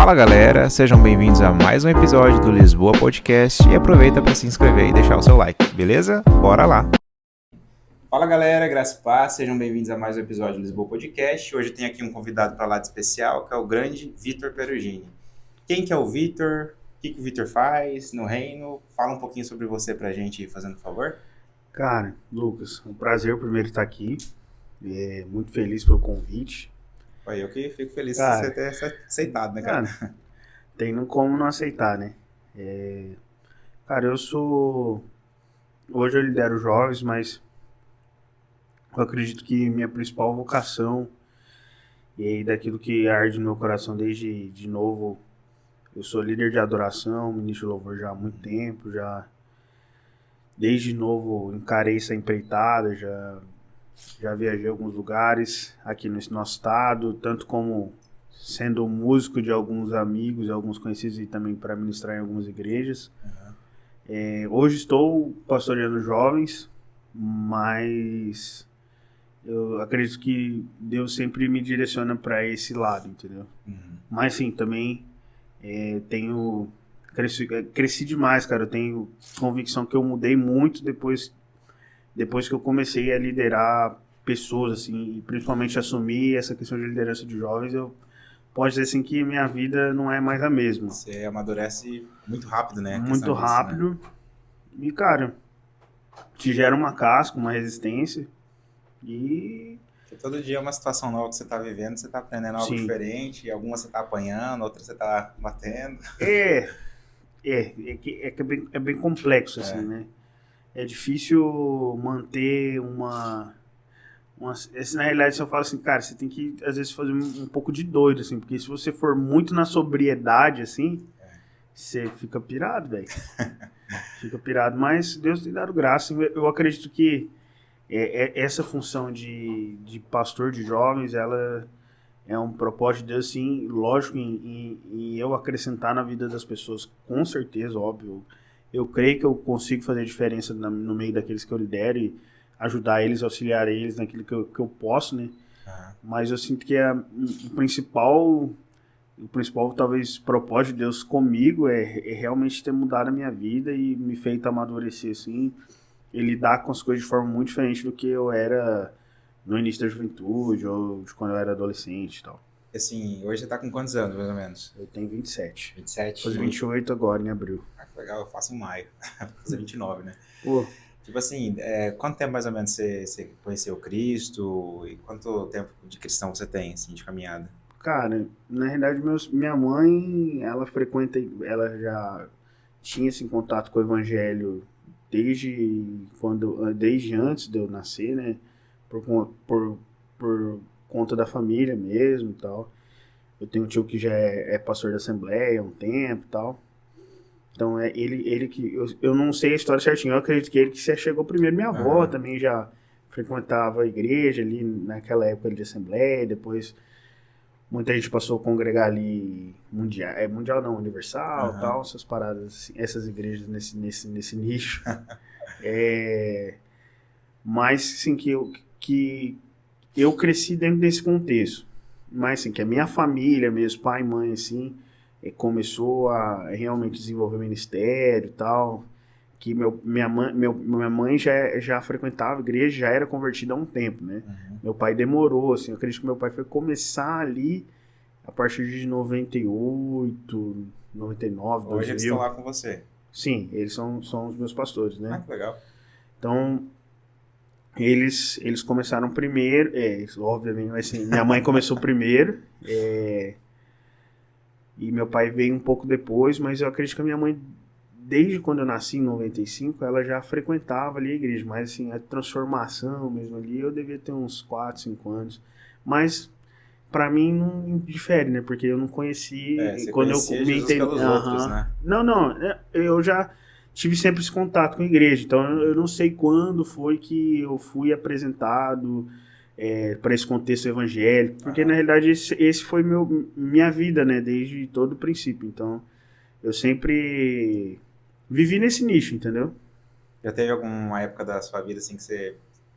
Fala galera, sejam bem-vindos a mais um episódio do Lisboa Podcast e aproveita para se inscrever e deixar o seu like, beleza? Bora lá! Fala galera, graça e paz, sejam bem-vindos a mais um episódio do Lisboa Podcast. Hoje eu tenho aqui um convidado para lá de especial, que é o grande Vitor Perugini. Quem que é o Vitor? O que o Vitor faz no reino? Fala um pouquinho sobre você pra gente, fazendo um favor. Cara, Lucas, um prazer primeiro estar aqui. Muito feliz pelo convite. Eu que fico feliz de Cara, você ter aceitado, né, cara? Tem como não aceitar, né? Cara, hoje eu lidero jovens, mas eu acredito que minha principal vocação e daquilo que arde no meu coração desde de novo, eu sou líder de adoração, ministro de louvor já há muito tempo, desde novo encarei essa empreitada, já viajei a alguns lugares aqui no nosso estado, tanto como sendo músico de alguns amigos, alguns conhecidos e também para ministrar em algumas igrejas. Hoje estou pastoreando jovens, mas eu acredito que Deus sempre me direciona para esse lado, entendeu? Mas sim, também cresci demais, cara. Eu tenho convicção que eu mudei muito depois que eu comecei a liderar pessoas, assim, e principalmente assumir essa questão de liderança de jovens, eu posso dizer assim que minha vida não é mais a mesma. Você amadurece muito rápido, né? Muito rápido. Disso, né? E, cara, te gera uma casca, uma resistência e... Porque todo dia é uma situação nova que você tá vivendo, você tá aprendendo algo diferente, algumas você tá apanhando, outras você tá batendo. É bem complexo, assim, né? É difícil manter na realidade, eu falo assim, cara, você tem que, às vezes, fazer um pouco de doido, assim, porque se você for muito na sobriedade, assim, você fica pirado, velho. Fica pirado, mas Deus tem dado graça. Eu acredito que essa função de pastor de jovens, ela é um propósito de Deus, assim, lógico, em eu acrescentar na vida das pessoas, com certeza, óbvio. Eu creio que eu consigo fazer diferença no meio daqueles que eu lidero e ajudar eles, auxiliar eles naquilo que eu posso, né? Mas eu sinto que o principal talvez propósito de Deus comigo é realmente ter mudado a minha vida e me feito amadurecer, assim, e lidar com as coisas de forma muito diferente do que eu era no início da juventude ou de quando eu era adolescente e tal. Assim, hoje você tá com quantos anos, mais ou menos? Eu tenho 27. 27? Vou fazer 28 agora, em abril. Que legal, eu faço em maio. Vou fazer 29, né? Pô. Tipo assim, quanto tempo mais ou menos você conheceu Cristo e quanto tempo de cristão você tem, assim, de caminhada? Cara, na realidade, minha mãe, ela já tinha esse contato com o evangelho desde antes de eu nascer, né? Por conta da família mesmo e tal. Eu tenho um tio que já é pastor da Assembleia há um tempo e tal. Então é ele que... Eu não sei a história certinho, eu acredito que ele que se chegou primeiro. Minha avó também já frequentava a igreja ali naquela época de Assembleia, depois muita gente passou a congregar ali mundial não, universal, tal, essas paradas, assim, essas igrejas nesse nicho. Mas, sim, que eu cresci dentro desse contexto. Mas, assim, que a minha família, meus pai e mãe, assim, começou a realmente desenvolver ministério e tal. Que minha mãe já frequentava a igreja, já era convertida há um tempo, né? Meu pai demorou, assim, eu acredito que meu pai foi começar ali a partir de 98, 99, 2000. Hoje eles estão lá com você? Sim, eles são os meus pastores, né? Que legal. Então, eles começaram primeiro, obviamente, assim, minha mãe começou primeiro, e meu pai veio um pouco depois, mas eu acredito que a minha mãe, desde quando eu nasci, em 95, ela já frequentava ali a igreja, mas assim, a transformação mesmo ali, eu devia ter uns 4, 5 anos, mas pra mim não difere, né, porque eu não conheci... Você quando conhecia eu Jesus pelos outros, né? Não, eu já tive sempre esse contato com a igreja, então eu não sei quando foi que eu fui apresentado para esse contexto evangélico, porque na realidade esse foi minha vida, né, desde todo o princípio, então eu sempre vivi nesse nicho, entendeu? Já teve alguma época da sua vida assim que você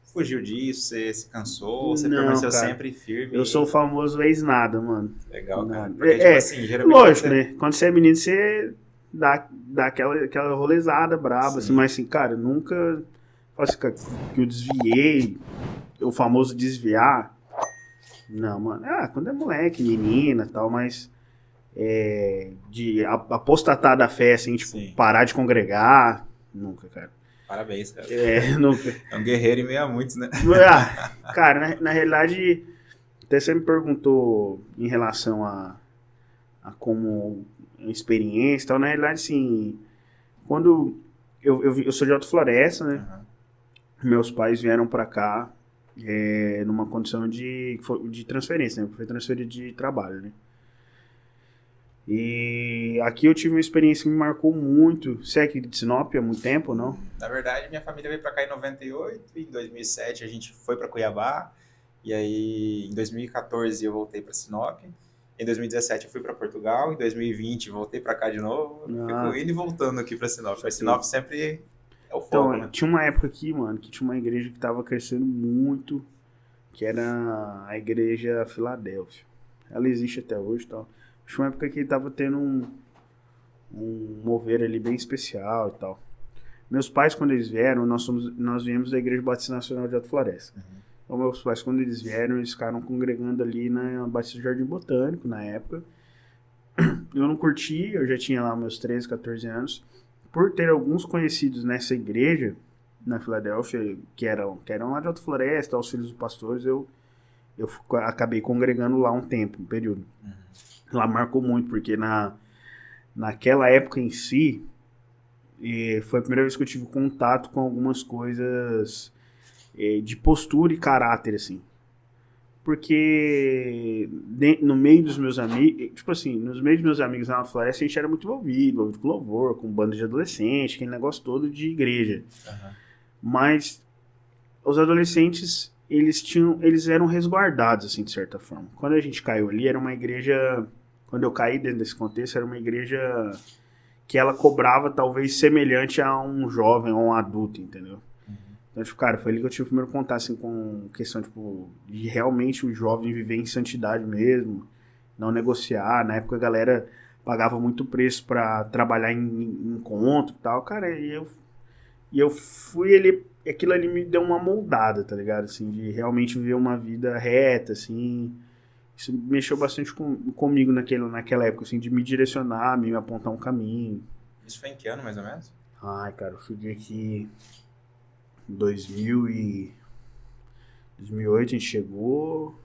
fugiu disso? Você se cansou? Você Não, permaneceu cara. sempre firme? Eu sou o famoso ex-nada, mano. Legal, cara. Nada. Porque, tipo assim, geralmente Lógico, você... né? Quando você é menino, você dá aquela rolezada braba, assim, Sim. mas assim, cara, eu nunca. Assim, que eu desviei, o famoso desviar. Não, mano. Ah, quando é moleque, menina e tal, mas. De apostatar da fé, assim, tipo, Sim. parar de congregar. Nunca, cara. Parabéns, cara. Nunca. É um guerreiro em meio a muitos, né? Cara, na realidade, até você me perguntou em relação a como experiência e tal. Na realidade, assim, quando eu sou de Alto Floresta, né? Uhum. Meus pais vieram pra cá numa condição de transferência, né? Foi transferido de trabalho, né? E aqui eu tive uma experiência que me marcou muito. Você é aqui de Sinop há muito tempo ou não? Na verdade, minha família veio pra cá em 98, e em 2007 a gente foi pra Cuiabá, e aí em 2014 eu voltei pra Sinop, em 2017 eu fui pra Portugal, em 2020 voltei pra cá de novo, fico Ah, indo e voltando aqui pra Sinop, mas saquei. Sinop sempre é o foco, Então, né? tinha uma época aqui, mano, que tinha uma igreja que tava crescendo muito, que era a igreja Filadélfia. Ela existe até hoje e tal. Tinha uma época que tava tendo um mover ali bem especial e tal. Meus pais, quando eles vieram, nós viemos da Igreja Batista Nacional de Alto Floresta. Uhum. Então, meus pais, quando eles vieram, eles ficaram congregando ali na Batista do Jardim Botânico, na época. Eu não curti, eu já tinha lá meus 13, 14 anos. Por ter alguns conhecidos nessa igreja, na Filadélfia, que eram lá de Alto Floresta, os filhos dos pastores, eu acabei congregando lá um tempo, um período. Uhum. Lá marcou muito, porque naquela época em si, foi a primeira vez que eu tive contato com algumas coisas de postura e caráter, assim. Porque no meio dos meus amigos, tipo assim, nos meios dos meus amigos lá na floresta, a gente era muito envolvido com louvor, com banda de adolescente, aquele negócio todo de igreja. Uhum. Mas os adolescentes, eles eram resguardados, assim, de certa forma. Quando a gente caiu ali, era uma igreja, quando eu caí dentro desse contexto, era uma igreja que ela cobrava talvez semelhante a um jovem ou um adulto, entendeu? Então, tipo, cara, foi ali que eu tive o primeiro contato, assim, com questão, tipo, de realmente o jovem viver em santidade mesmo, não negociar. Na época a galera pagava muito preço pra trabalhar em encontro e tal, cara, e eu fui ali, aquilo ali me deu uma moldada, tá ligado? Assim, de realmente viver uma vida reta, assim. Isso mexeu bastante comigo naquela época, assim, de me direcionar, me apontar um caminho. Isso foi em que ano, mais ou menos? Ai, cara, eu cheguei aqui em 2008, a gente chegou.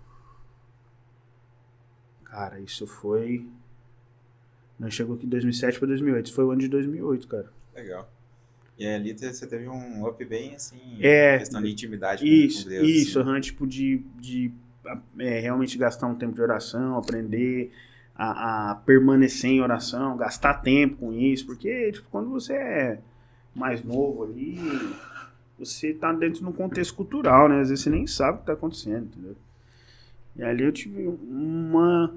Cara, isso foi. Nós chegou aqui em 2007 para 2008. Isso foi o ano de 2008, cara. Legal. E aí ali você teve um up bem, assim, É, questão de intimidade com Deus. isso, Assim. tipo, de realmente gastar um tempo de oração, aprender a permanecer em oração, gastar tempo com isso, porque, tipo, quando você é mais novo ali, você tá dentro de um contexto cultural, né? Às vezes você nem sabe o que tá acontecendo, entendeu? E ali eu tive uma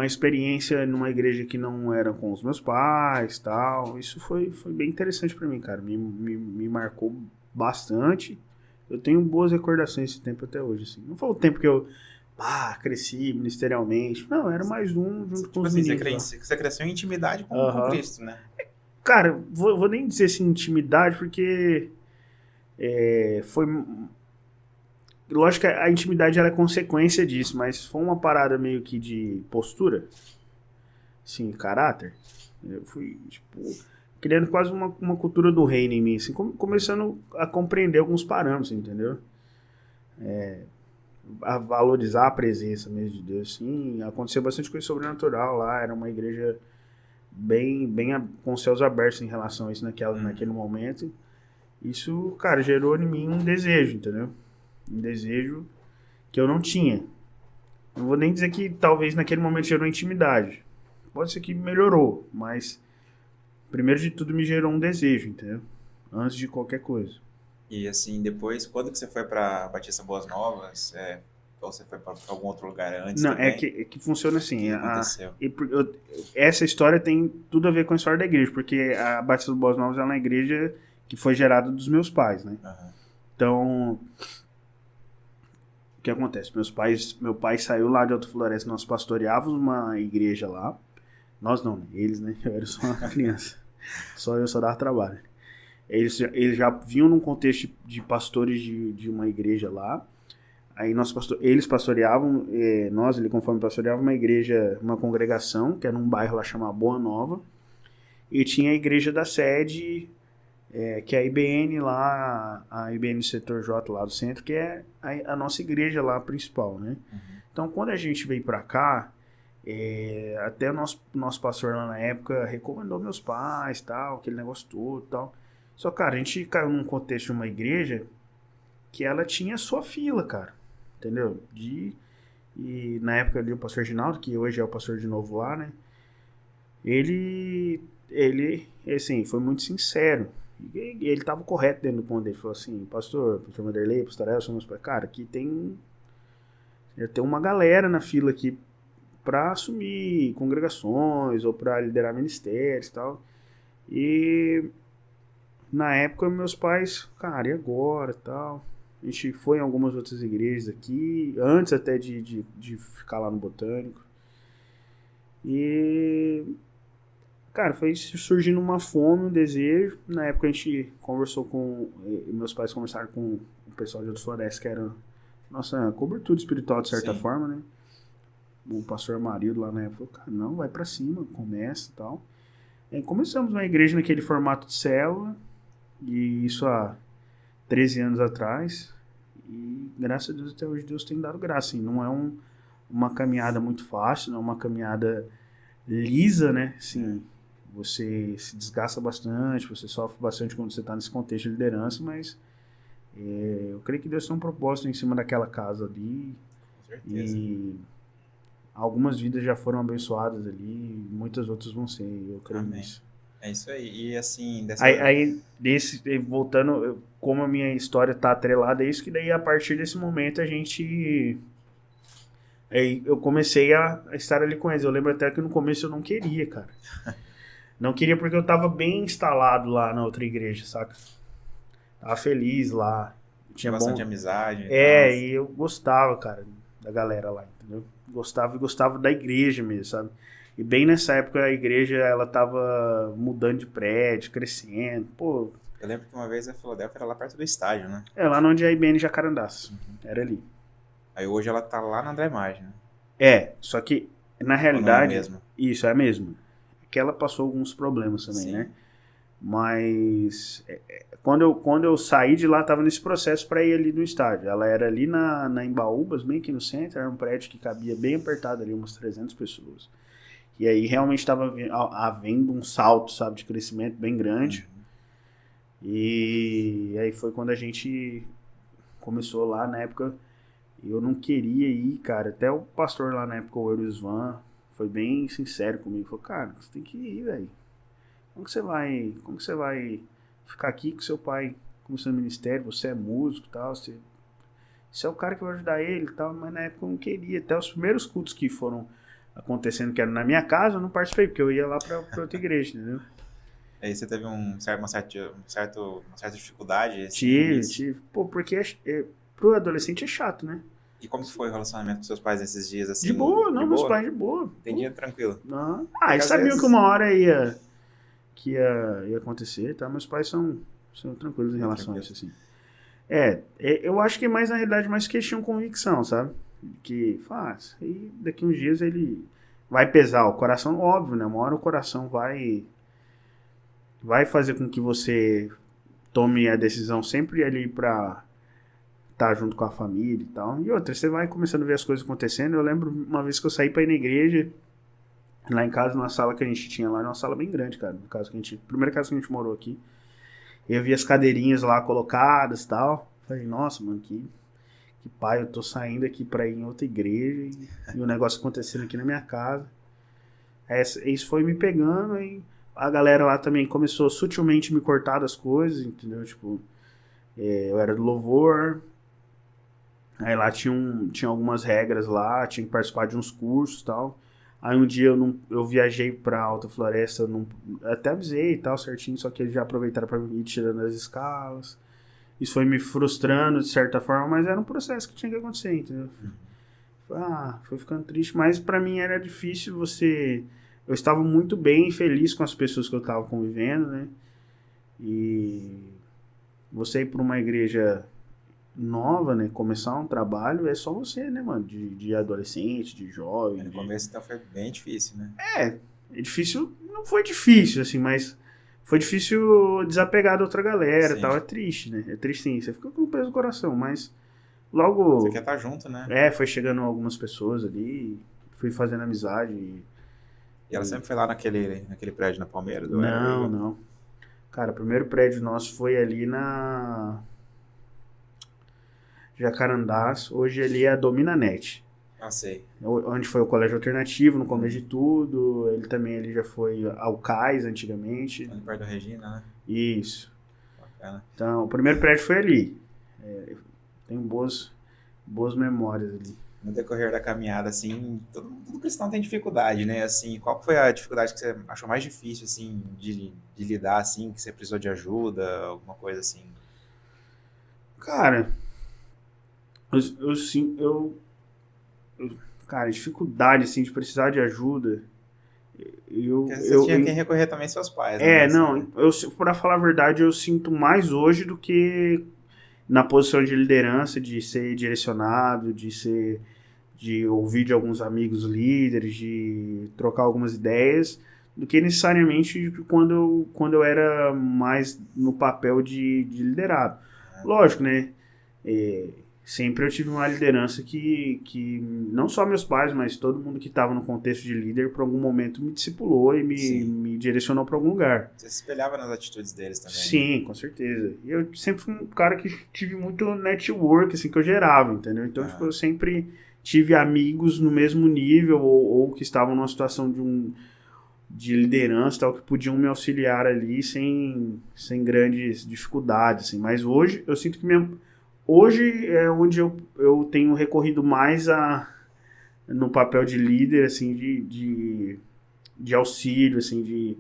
experiência numa igreja que não era com os meus pais, tal. Isso foi bem interessante pra mim, cara. Me marcou bastante. Eu tenho boas recordações desse tempo até hoje, assim. Não foi o tempo que eu cresci ministerialmente. Não, era mais um junto com Tipo os assim, meninos você cresceu em intimidade com Cristo, né? Cara, vou nem dizer assim intimidade, porque foi. Lógico que a intimidade ela é consequência disso, mas foi uma parada meio que de postura, assim, caráter. Eu fui, tipo, criando quase uma cultura do reino em mim, assim, começando a compreender alguns parâmetros, entendeu? A valorizar a presença mesmo de Deus, sim. Aconteceu bastante coisa sobrenatural lá, era uma igreja bem com os céus abertos em relação a isso naquele momento. Isso, cara, gerou em mim um desejo, entendeu? Um desejo que eu não tinha. Não vou nem dizer que talvez naquele momento gerou intimidade. Pode ser que melhorou, mas primeiro de tudo me gerou um desejo, entendeu? Antes de qualquer coisa. E assim, depois, quando que você foi pra Batista Boas Novas? Ou você foi pra algum outro lugar antes Não, também? é que funciona O assim. que aconteceu? Essa história tem tudo a ver com a história da igreja, porque a Batista do Boas Novas é uma igreja que foi gerada dos meus pais, né? Uhum. Então, o que acontece? Meu pai saiu lá de Alta Floresta, nós pastoreávamos uma igreja lá. Nós não, eles, né? Eu era só uma criança. Só eu só dava trabalho. Eles já vinham num contexto de pastores de uma igreja lá. Aí eles pastoreavam, nós ali conforme pastoreavam uma igreja, uma congregação, que era num bairro lá chamado Boa Nova. E tinha a igreja da sede, que é a IBN lá, a IBN Setor J lá do centro, que é a nossa igreja lá principal, né? Uhum. Então, quando a gente veio pra cá, até o nosso pastor lá na época recomendou meus pais, tal, aquele negócio todo, tal. Só, cara, a gente caiu num contexto de uma igreja que ela tinha sua fila, cara, entendeu? E na época ali o pastor Ginaldo, que hoje é o pastor de novo lá, né? Ele assim, foi muito sincero. E ele tava correto dentro do ponto dele. Ele falou assim, pastor Vanderlei, pastor Elson, cara, aqui tem uma galera na fila aqui para assumir congregações ou para liderar ministérios e tal. E na época meus pais, cara, e agora tal? A gente foi em algumas outras igrejas aqui, antes até de ficar lá no Botânico. E, cara, foi surgindo uma fome, um desejo. Na época a gente conversou meus pais conversaram com o pessoal de Alta Floresta, que era nossa cobertura espiritual de certa forma, né? O pastor Marildo lá na época falou, cara, não, vai pra cima, começa e tal. Aí começamos uma igreja naquele formato de célula, e isso há 13 anos atrás, e graças a Deus até hoje Deus tem dado graça, assim, não é uma caminhada muito fácil, não é uma caminhada lisa, né, assim, você se desgasta bastante, você sofre bastante quando você está nesse contexto de liderança, mas eu creio que Deus tem um propósito em cima daquela casa ali. Com certeza. E algumas vidas já foram abençoadas ali, muitas outras vão ser, eu creio nisso. É isso aí, e assim... Voltando, como a minha história tá atrelada, é isso que daí a partir desse momento eu comecei a estar ali com eles. Eu lembro até que no começo eu não queria, cara. Não queria porque eu tava bem instalado lá na outra igreja, saca? Tava feliz lá. Tinha bastante amizade. E eu gostava, cara, da galera lá, entendeu? Gostava da igreja mesmo, sabe? E bem nessa época a igreja, ela tava mudando de prédio, crescendo, pô. Eu lembro que uma vez a Filadélfia era lá perto do estádio, né? Lá onde é a IBN Jacarandás. Era ali. Aí hoje ela tá lá na André Maggi, né? Só que, na realidade... Não é a mesma? Isso, é a mesma. Que ela passou alguns problemas também, Sim. né? Mas quando eu saí de lá, tava nesse processo para ir ali no estádio. Ela era ali na Embaúbas, bem aqui no centro, era um prédio que cabia bem apertado ali, umas 300 pessoas. E aí realmente estava havendo um salto, sabe, de crescimento bem grande. E aí foi quando a gente começou lá, na época, eu não queria ir, cara. Até o pastor lá na época, o Eurusvan, foi bem sincero comigo. Falou, cara, você tem que ir, velho. Como que você vai ficar aqui com seu pai começando o ministério, você é músico e tal, você é o cara que vai ajudar ele e tal, mas na época eu não queria. Até os primeiros cultos que foram acontecendo, que era na minha casa, eu não participei, porque eu ia lá pra outra igreja, entendeu? Aí você teve uma certa dificuldade? Assim, tive. Pô, porque pro adolescente é chato, né? E como foi o relacionamento com seus pais nesses dias? Assim, de boa, meus pais de boa. Entendi, tranquilo. Não. Eles sabiam que uma hora ia acontecer, tá? Meus pais são tranquilos em relação a isso, assim. Eu acho que mais, na realidade, mais que eles tinham convicção, sabe? Que faz. E daqui uns dias ele vai pesar o coração, óbvio, né? Uma hora o coração vai fazer com que você tome a decisão sempre ali pra estar junto com a família e tal. E outra, você vai começando a ver as coisas acontecendo. Eu lembro uma vez que eu saí pra ir na igreja, lá em casa, numa sala que a gente tinha lá, era uma sala bem grande, cara. Primeira casa que a gente morou aqui. Eu vi as cadeirinhas lá colocadas e tal. Falei, nossa, mano, que pai, eu tô saindo aqui pra ir em outra igreja e o negócio acontecendo aqui na minha casa. Isso foi me pegando e a galera lá também começou sutilmente me cortar das coisas, entendeu? Tipo, eu era do louvor, aí lá tinha algumas regras lá, tinha que participar de uns cursos e tal. Aí um dia eu viajei pra Alta Floresta, até avisei e tal certinho, só que eles já aproveitaram pra me ir tirando as escalas. isso foi me frustrando de certa forma, mas era um processo que tinha que acontecer, entendeu? Foi ficando triste, mas pra mim era difícil eu estava muito bem e feliz com as pessoas que eu estava convivendo, né? E você ir pra uma igreja nova, né? Começar um trabalho é só você, né, mano? De adolescente, de jovem. No começo então foi bem difícil, né? É difícil, não foi difícil, assim, mas foi difícil desapegar da outra galera e tal. É triste, né? É triste sim, você fica com o peso no coração, mas logo... Você quer estar junto, né? Foi chegando algumas pessoas ali, fui fazendo amizade. E ela sempre foi lá naquele prédio na Palmeiras? Não. Cara, o primeiro prédio nosso foi ali na Jacarandás, hoje ali é a Dominanet. Ah, sei. Onde foi o colégio alternativo, no começo de tudo. Ele também ele já foi ao CAIS antigamente. Ali perto da Regina, né? Isso. Bacana. Então, o primeiro prédio foi ali. Tenho boas memórias ali. No decorrer da caminhada, assim, todo cristão tem dificuldade, né? Assim, qual foi a dificuldade que você achou mais difícil, assim, de lidar, assim, que você precisou de ajuda, alguma coisa assim? Cara, cara, dificuldade, assim, de precisar de ajuda. Porque você tinha quem recorrer também seus pais, né? Pra falar a verdade, eu sinto mais hoje do que na posição de liderança, de ser direcionado, de ouvir de alguns amigos líderes, de trocar algumas ideias, do que necessariamente quando eu era mais no papel de liderado. Lógico, né? Sempre eu tive uma liderança que não só meus pais, mas todo mundo que estava no contexto de líder, por algum momento me discipulou e me direcionou para algum lugar. Você se espelhava nas atitudes deles também? Sim, né? Com certeza. E eu sempre fui um cara que tive muito network, assim, que eu gerava, entendeu? Então, tipo, eu sempre tive amigos no mesmo nível ou que estavam numa situação de liderança, tal, que podiam me auxiliar ali sem grandes dificuldades, assim. Mas hoje, eu sinto que hoje é onde eu tenho recorrido mais no papel de líder, assim, de auxílio, assim,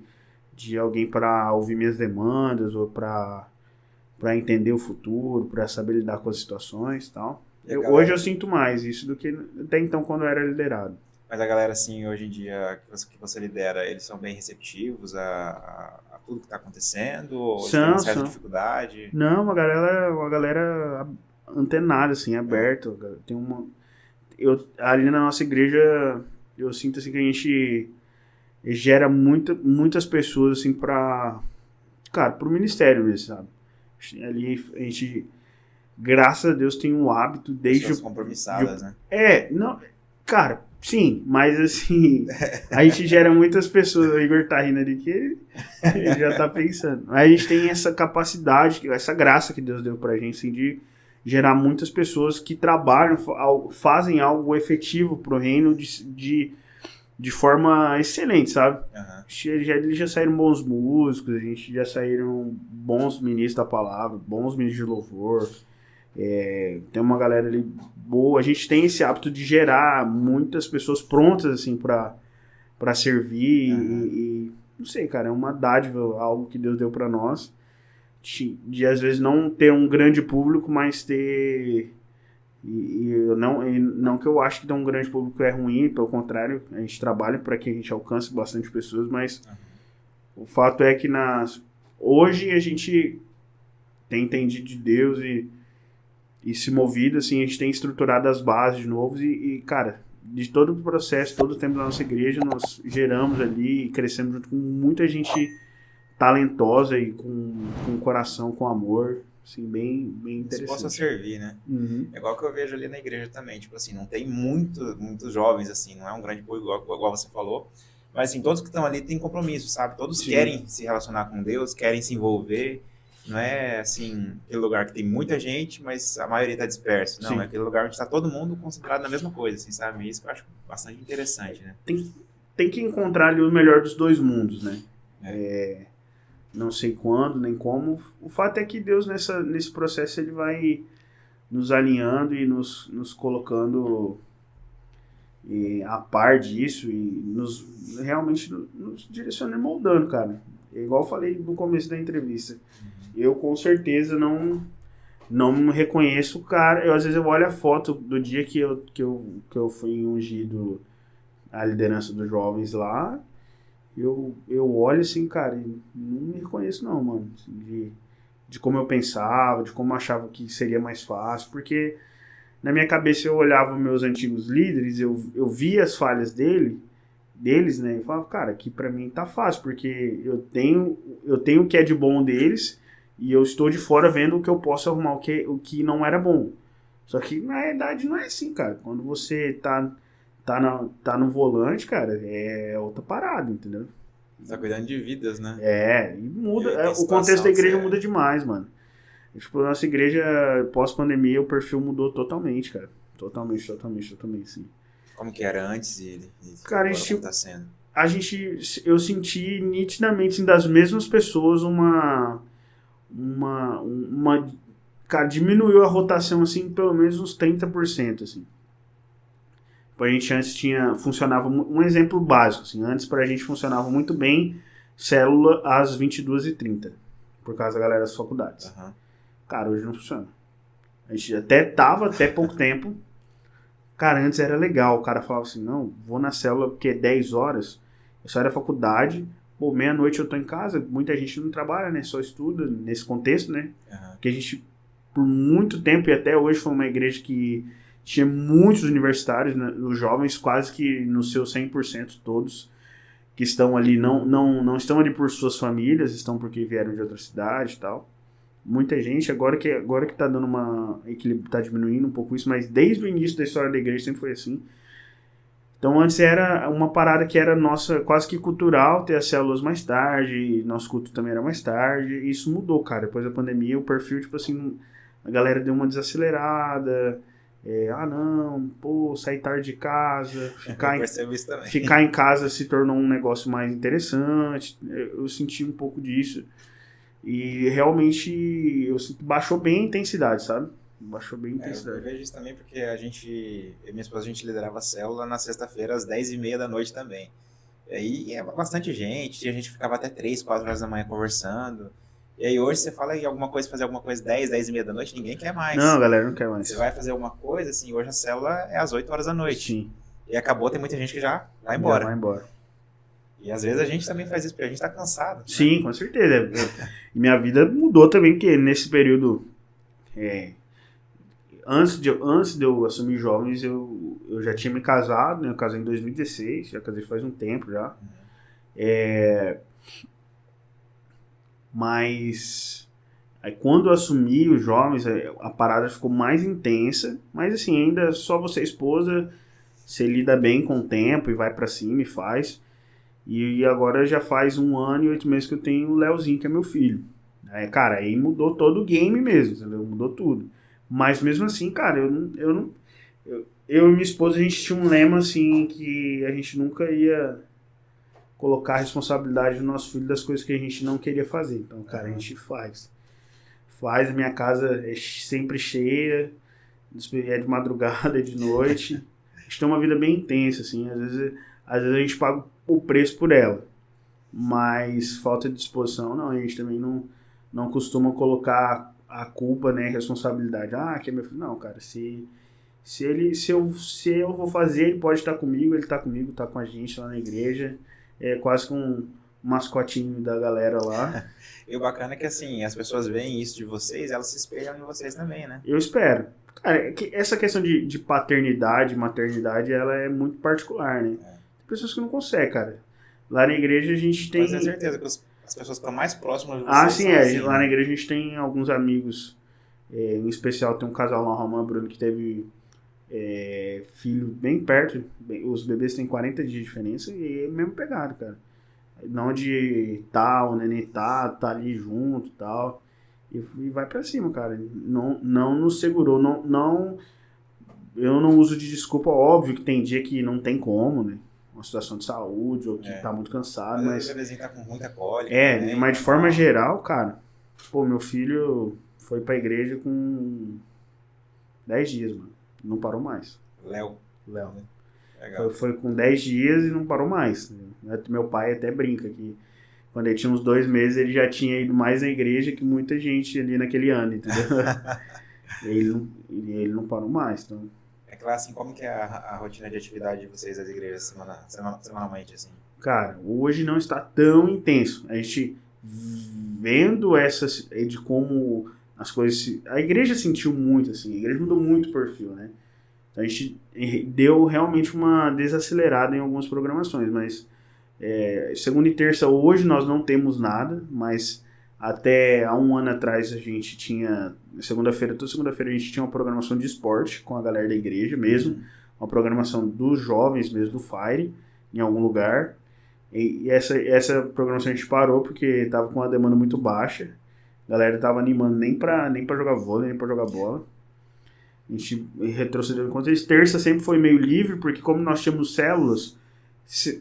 de alguém para ouvir minhas demandas ou para entender o futuro, para saber lidar com as situações e tal. Hoje eu sinto mais isso do que até então quando eu era liderado. Mas a galera, assim, hoje em dia que você lidera, eles são bem receptivos a tudo que está acontecendo? Ou tem uma certa dificuldade? Não, uma galera antenada, assim, aberta. Ali na nossa igreja, eu sinto assim que a gente gera muitas pessoas, assim, pro ministério mesmo, sabe? Ali a gente, graças a Deus, tem um hábito desde... Pessoas compromissadas, né? Cara, sim, mas assim, a gente gera muitas pessoas. O Igor tá rindo ali que ele já tá pensando. A gente tem essa capacidade, essa graça que Deus deu pra gente, assim, de gerar muitas pessoas que trabalham, fazem algo efetivo pro reino de forma excelente, sabe? Eles já saíram bons músicos, a gente já saíram bons ministros da palavra, bons ministros de louvor. Tem uma galera ali boa. A gente tem esse hábito de gerar muitas pessoas prontas, assim, pra servir. E não sei, cara, é uma dádiva, algo que Deus deu pra nós. De às vezes não ter um grande público, mas ter... não que eu acho que ter um grande público é ruim, pelo contrário, a gente trabalha para que a gente alcance bastante pessoas, mas o fato é que hoje a gente tem entendido de Deus e se movido, assim, a gente tem estruturado as bases de novo e, cara, de todo o processo, todo o tempo da nossa igreja, nós geramos ali e crescemos junto com muita gente talentosa e com coração, com amor, assim, bem interessante. Possa servir, né? É igual que eu vejo ali na igreja também, tipo assim, não tem muitos jovens, assim, não é um grande público igual você falou, mas assim, todos que estão ali têm compromisso, sabe? Todos querem se relacionar com Deus, querem se envolver, não é assim, aquele lugar que tem muita gente, mas a maioria está disperso, não, é aquele lugar onde está todo mundo concentrado na mesma coisa, assim, sabe? Isso que eu acho bastante interessante, né? Tem que encontrar ali o melhor dos dois mundos, né? Não sei quando, nem como. O fato é que Deus, nesse processo, ele vai nos alinhando e nos colocando a par disso e realmente nos direcionando e moldando, cara. Igual eu falei no começo da entrevista. Eu, com certeza, não reconheço o cara. Às vezes eu olho a foto do dia que eu fui ungido a liderança dos jovens lá, eu olho assim, cara, e não me reconheço não, mano. Assim, de como eu pensava, de como eu achava que seria mais fácil, porque na minha cabeça eu olhava meus antigos líderes, eu via as falhas deles, né, e falava, cara, aqui pra mim tá fácil, porque eu tenho o que é de bom deles, e eu estou de fora vendo o que eu posso arrumar, o que não era bom. Só que na realidade não é assim, cara. Quando você tá no volante, cara, é outra parada, entendeu? Você tá cuidando de vidas, né? E muda. E aí tem O contexto da situação que igreja você... muda demais, mano. Tipo, a nossa igreja, pós-pandemia, o perfil mudou totalmente, cara. Totalmente, totalmente, totalmente, sim. Como que era antes e Cara, agora como tá sendo? eu senti nitidamente assim, das mesmas pessoas uma. Cara, diminuiu a rotação, assim, pelo menos uns 30%, assim. A gente antes funcionava, um exemplo básico, assim, antes pra gente funcionava muito bem célula às 22h30, por causa da galera das faculdades. Uhum. Cara, hoje não funciona. A gente até tava, até pouco tempo, cara, antes era legal, o cara falava assim, não, vou na célula porque é 10 horas, eu saio da faculdade, pô, meia-noite eu tô em casa, muita gente não trabalha, né, só estuda nesse contexto, né, porque a gente, por muito tempo e até hoje foi uma igreja que tinha muitos universitários, né, os jovens quase que no seu 100% todos, que estão ali, não estão ali por suas famílias, estão porque vieram de outra cidade e tal. Muita gente, agora que tá dando equilíbrio, tá diminuindo um pouco isso, mas desde o início da história da igreja sempre foi assim. Então antes era uma parada que era nossa, quase que cultural, ter as células mais tarde, nosso culto também era mais tarde, e isso mudou, cara. Depois da pandemia, o perfil, tipo assim, a galera deu uma desacelerada, não, pô, sair tarde de casa, ficar em casa se tornou um negócio mais interessante, eu senti um pouco disso. E realmente eu sinto que baixou bem a intensidade, sabe? Baixou bem a intensidade. Eu vejo isso também porque eu e minha esposa, a gente liderava a célula na sexta-feira às 10h30 da noite também. E aí é bastante gente, a gente ficava até 3, 4 horas da manhã conversando. E aí hoje você fala em alguma coisa, fazer alguma coisa 10, 10h30 da noite, ninguém quer mais. Não, a galera não quer mais. Você vai fazer alguma coisa, assim, hoje a célula é às 8 horas da noite. Sim. E acabou, tem muita gente que já vai embora. Já vai embora. E às vezes a gente também faz isso porque a gente tá cansado. Sim, né? com certeza. E minha vida mudou também, porque nesse período. Antes de eu assumir jovens, eu já tinha me casado, né? Eu casei em 2016, já casei faz um tempo já. Mas aí quando eu assumi os jovens, a parada ficou mais intensa, mas assim, ainda só você e a esposa, você lida bem com o tempo e vai pra cima e faz. E agora já faz 1 ano e 8 meses que eu tenho o Leozinho, que é meu filho. Cara, aí mudou todo o game mesmo, entendeu? Mudou tudo. Mas mesmo assim, cara, eu e minha esposa, a gente tinha um lema assim, que a gente nunca ia colocar a responsabilidade do nosso filho das coisas que a gente não queria fazer. Então, cara, a gente faz. Faz, a minha casa é sempre cheia, é de madrugada, é de noite. A gente tem uma vida bem intensa, assim, às vezes a gente paga o preço por ela. Mas falta de disposição, não, a gente também não costuma colocar a culpa, né, a responsabilidade. Que é meu filho. Não, cara, se eu vou fazer, ele pode estar comigo, ele está comigo, está com a gente lá na igreja. É quase que um mascotinho da galera lá. E o bacana é que, assim, as pessoas veem isso de vocês, elas se espelham em vocês também, né? Eu espero. Cara, essa questão de paternidade, maternidade, ela é muito particular, né? Tem pessoas que não conseguem, cara. Lá na igreja a gente tem... Mas é certeza que as pessoas que estão mais próximas de vocês sim, assim, lá na igreja a gente tem alguns amigos, em especial tem um casal lá, Romão e Bruno, que teve filho bem perto, os bebês têm 40 dias de diferença e é mesmo pegado, cara. Não de o neném tá ali junto e tal. E vai pra cima, cara. Não nos segurou. Eu não uso de desculpa, óbvio que tem dia que não tem como, né? Uma situação de saúde, ou que tá muito cansado, mas... o bebezinho tá com muita cólica. Mas de forma geral, cara, pô, meu filho foi pra igreja com 10 dias, mano. Não parou mais. Léo. Foi com 10 dias e não parou mais. Meu pai até brinca que Quando ele tinha uns 2 meses, ele já tinha ido mais na igreja que muita gente ali naquele ano, entendeu? ele não parou mais, então... É claro, assim, como que é a rotina de atividade de vocês das igrejas semanalmente, assim? Cara, hoje não está tão intenso. A gente vendo essas, de como as coisas... A igreja sentiu muito, assim, a igreja mudou muito o perfil, né? Então a gente deu realmente uma desacelerada em algumas programações, mas segunda e terça hoje nós não temos nada, mas até há um ano atrás a gente tinha, toda segunda-feira a gente tinha uma programação de esporte com a galera da igreja mesmo, uma programação dos jovens mesmo, do Fire, em algum lugar, e essa programação a gente parou porque estava com uma demanda muito baixa, a galera estava animando nem pra jogar vôlei, nem pra jogar bola. A gente retrocedeu enquanto isso. Terça sempre foi meio livre, porque como nós tínhamos células,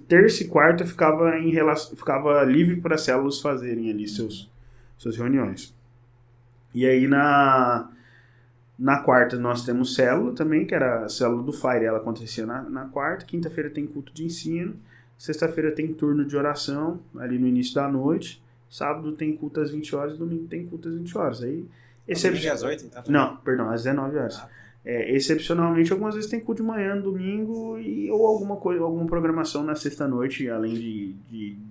terça e quarta ficava livre para as células fazerem ali suas reuniões. E aí na quarta nós temos célula também, que era a célula do Fire, ela acontecia na quarta. Quinta-feira tem culto de ensino. Sexta-feira tem turno de oração, ali no início da noite. Sábado tem culto às 20 horas, domingo tem culto às 20 horas. Aí, domingo às 8, então? Não, perdão, às 19 horas. Excepcionalmente, algumas vezes tem culto de manhã, no domingo, ou alguma programação na sexta-noite, além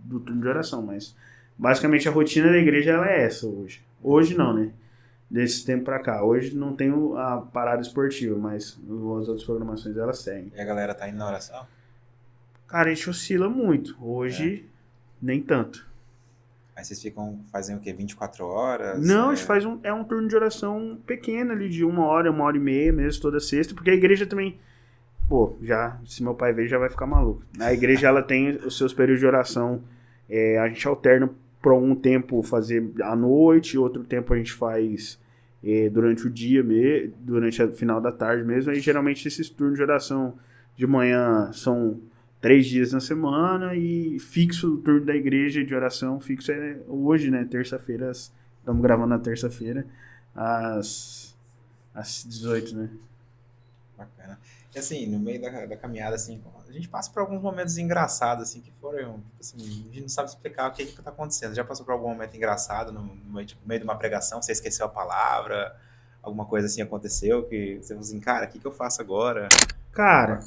do turno de oração. Mas, basicamente, a rotina da igreja ela é essa hoje. Hoje não, né? Desse tempo pra cá. Hoje não tem a parada esportiva, mas as outras programações elas seguem. E a galera tá indo na oração? Cara, a gente oscila muito. Hoje, nem tanto. Aí vocês fazem o quê? 24 horas? Não, a gente faz um turno de oração pequeno ali, de 1 hora, 1h30 mesmo, toda sexta, porque a igreja também, se meu pai ver, já vai ficar maluco. A igreja, ela tem os seus períodos de oração, a gente alterna por algum tempo fazer à noite, outro tempo a gente faz durante o dia mesmo, durante o final da tarde mesmo, aí geralmente esses turnos de oração de manhã são 3 dias na semana e fixo o turno da igreja de oração, fixo hoje, né, terça-feira, estamos gravando na terça-feira, às 18, né? Bacana. E assim, no meio da caminhada, assim, a gente passa por alguns momentos engraçados, assim, que foram, assim, a gente não sabe explicar o que tá acontecendo. Já passou por algum momento engraçado no meio de uma pregação, você esqueceu a palavra, alguma coisa assim aconteceu, que você falou assim, cara, o que eu faço agora? Cara,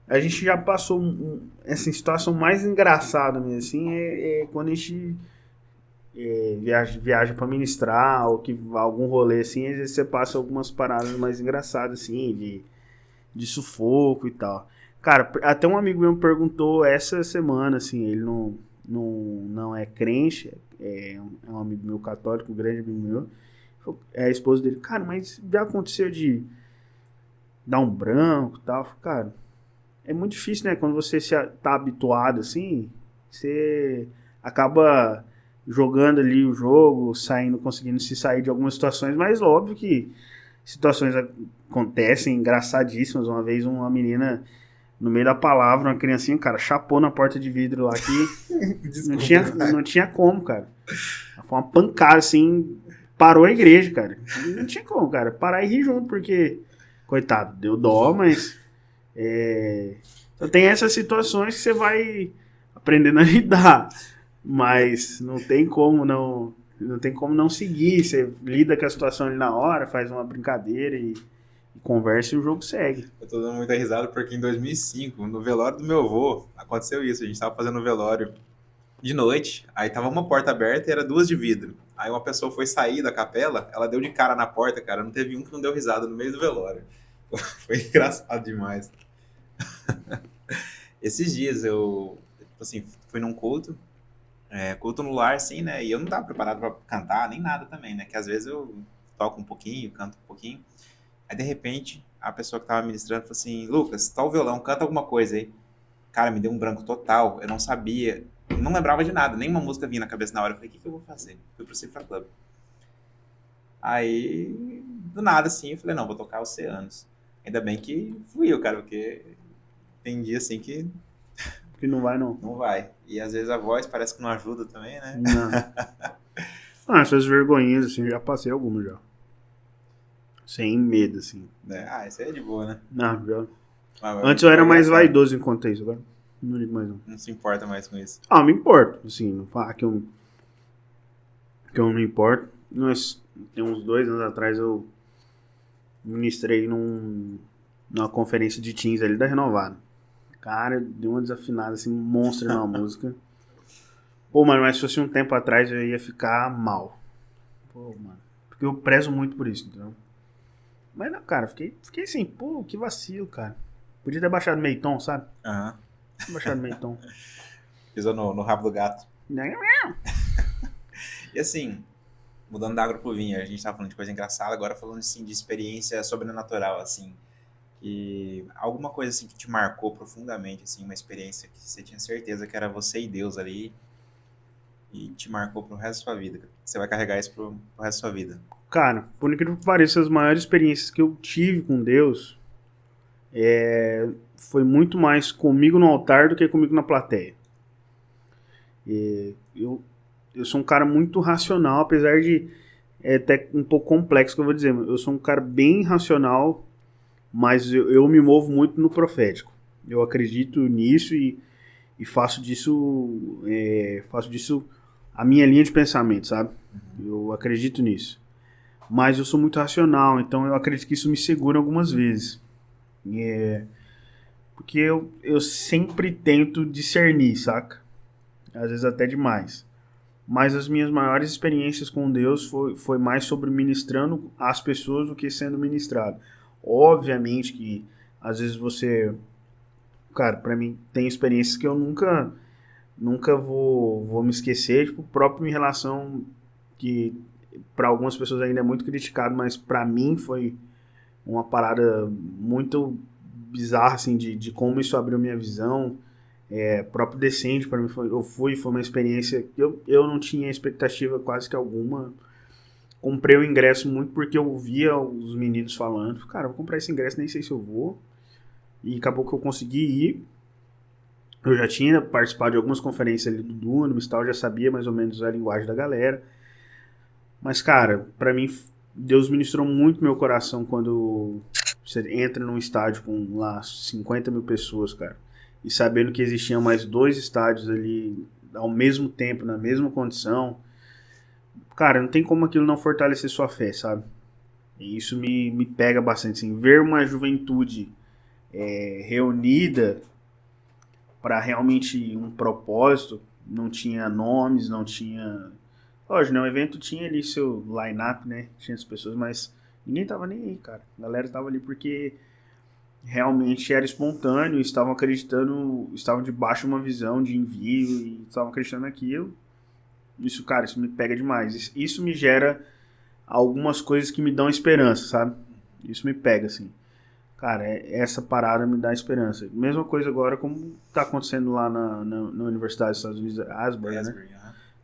a gente já passou essa situação mais engraçada mesmo, assim, quando a gente viaja pra ministrar, ou que algum rolê, assim, às vezes você passa algumas paradas mais engraçadas, assim, de sufoco e tal. Cara, até um amigo meu me perguntou essa semana, assim, ele não é crente, é um amigo meu católico, um grande amigo meu, é a esposa dele, cara, mas já aconteceu de dar um branco e tal? Cara, é muito difícil, né? Quando você tá habituado, assim, você acaba jogando ali o jogo, conseguindo se sair de algumas situações, mas óbvio que situações acontecem engraçadíssimas. Uma vez uma menina, no meio da palavra, uma criancinha, cara, chapou na porta de vidro lá que não tinha como, cara. Foi uma pancada, assim, parou a igreja, cara. Não tinha como, cara, parar e rir junto, porque, coitado, deu dó, mas... Então tem essas situações que você vai aprendendo a lidar, mas não tem como não seguir. Você lida com a situação ali na hora, faz uma brincadeira e conversa e o jogo segue. Eu tô dando muita risada porque em 2005, no velório do meu avô, aconteceu isso. A gente tava fazendo um velório de noite, aí tava uma porta aberta e era 2 de vidro. Aí uma pessoa foi sair da capela, ela deu de cara na porta, cara, não teve um que não deu risada no meio do velório. Foi engraçado demais. Esses dias eu, tipo assim, fui num culto no lar, assim, né, e eu não tava preparado pra cantar, nem nada também, né, que às vezes eu toco um pouquinho, canto um pouquinho, aí de repente a pessoa que tava ministrando falou assim, Lucas, tá o violão, canta alguma coisa aí. Cara, me deu um branco total, eu não sabia, não lembrava de nada, nenhuma música vinha na cabeça na hora, eu falei, o que eu vou fazer? Fui pro Cifra Club. Aí, do nada, assim, eu falei, não, vou tocar Oceanos. Ainda bem que fui eu, cara, porque tem dia assim que não vai, não. Não vai. E às vezes a voz parece que não ajuda também, né? Não. Essas vergonhinhas, assim, já passei algumas já. Sem medo, assim. Isso aí é de boa, né? Não, já. Antes eu era mais vaidoso enquanto isso, agora. Não ligo mais não. Não se importa mais com isso. Ah, me importo, assim, não falar que eu não me importo. Tem uns 2 anos atrás eu ministrei numa conferência de teens ali da Renovada. Cara, deu uma desafinada assim, monstro na música. Pô, mano, mas se fosse um tempo atrás eu ia ficar mal. Pô, mano. Porque eu prezo muito por isso, entendeu? Mas não, cara, fiquei assim, pô, que vacilo, cara. Podia ter baixado meio tom, sabe? Aham. Baixado meio tom. Pisou no rabo do gato. E assim, mudando da água pro vinho, a gente tava falando de coisa engraçada, agora falando assim de experiência sobrenatural, assim. Que alguma coisa assim que te marcou profundamente, assim, uma experiência que você tinha certeza que era você e Deus ali e te marcou pro resto da sua vida. Você vai carregar isso pro resto da sua vida. Cara, por incrível que pareça, as maiores experiências que eu tive com Deus foi muito mais comigo no altar do que comigo na plateia. Eu sou um cara muito racional, apesar de até um pouco complexo que eu vou dizer. Eu sou um cara bem racional, mas eu me movo muito no profético. Eu acredito nisso e faço disso a minha linha de pensamento, sabe? Eu acredito nisso. Mas eu sou muito racional, então eu acredito que isso me segura algumas vezes. Porque eu sempre tento discernir, saca? Às vezes até demais. Mas as minhas maiores experiências com Deus foi mais sobre ministrando às pessoas do que sendo ministrado. Obviamente que às vezes você... Cara, pra mim tem experiências que eu nunca vou me esquecer, tipo, próprio em relação que pra algumas pessoas ainda é muito criticado, mas pra mim foi uma parada muito bizarra, assim, de como isso abriu minha visão. Próprio Descende, pra mim, foi uma experiência que eu não tinha expectativa quase que alguma. Comprei o ingresso muito porque eu via os meninos falando. Cara, vou comprar esse ingresso, nem sei se eu vou. E acabou que eu consegui ir. Eu já tinha participado de algumas conferências ali do Dunamis e tal, já sabia mais ou menos a linguagem da galera. Mas, cara, pra mim, Deus ministrou muito meu coração quando você entra num estádio com lá 50 mil pessoas, cara. E sabendo que existiam mais 2 estádios ali ao mesmo tempo, na mesma condição. Cara, não tem como aquilo não fortalecer sua fé, sabe? E isso me pega bastante, assim. Ver uma juventude reunida para realmente um propósito, não tinha nomes, não tinha... Lógico, né? O evento tinha ali seu line-up, né? Tinha as pessoas, mas ninguém tava nem aí, cara. A galera tava ali porque realmente era espontâneo, estavam acreditando, estavam debaixo de uma visão de envio e estavam acreditando naquilo. Isso, cara, isso me pega demais. Isso me gera algumas coisas que me dão esperança, sabe? Isso me pega, assim. Cara, essa parada me dá esperança. Mesma coisa agora como tá acontecendo lá na Universidade dos Estados Unidos, Asbury, né?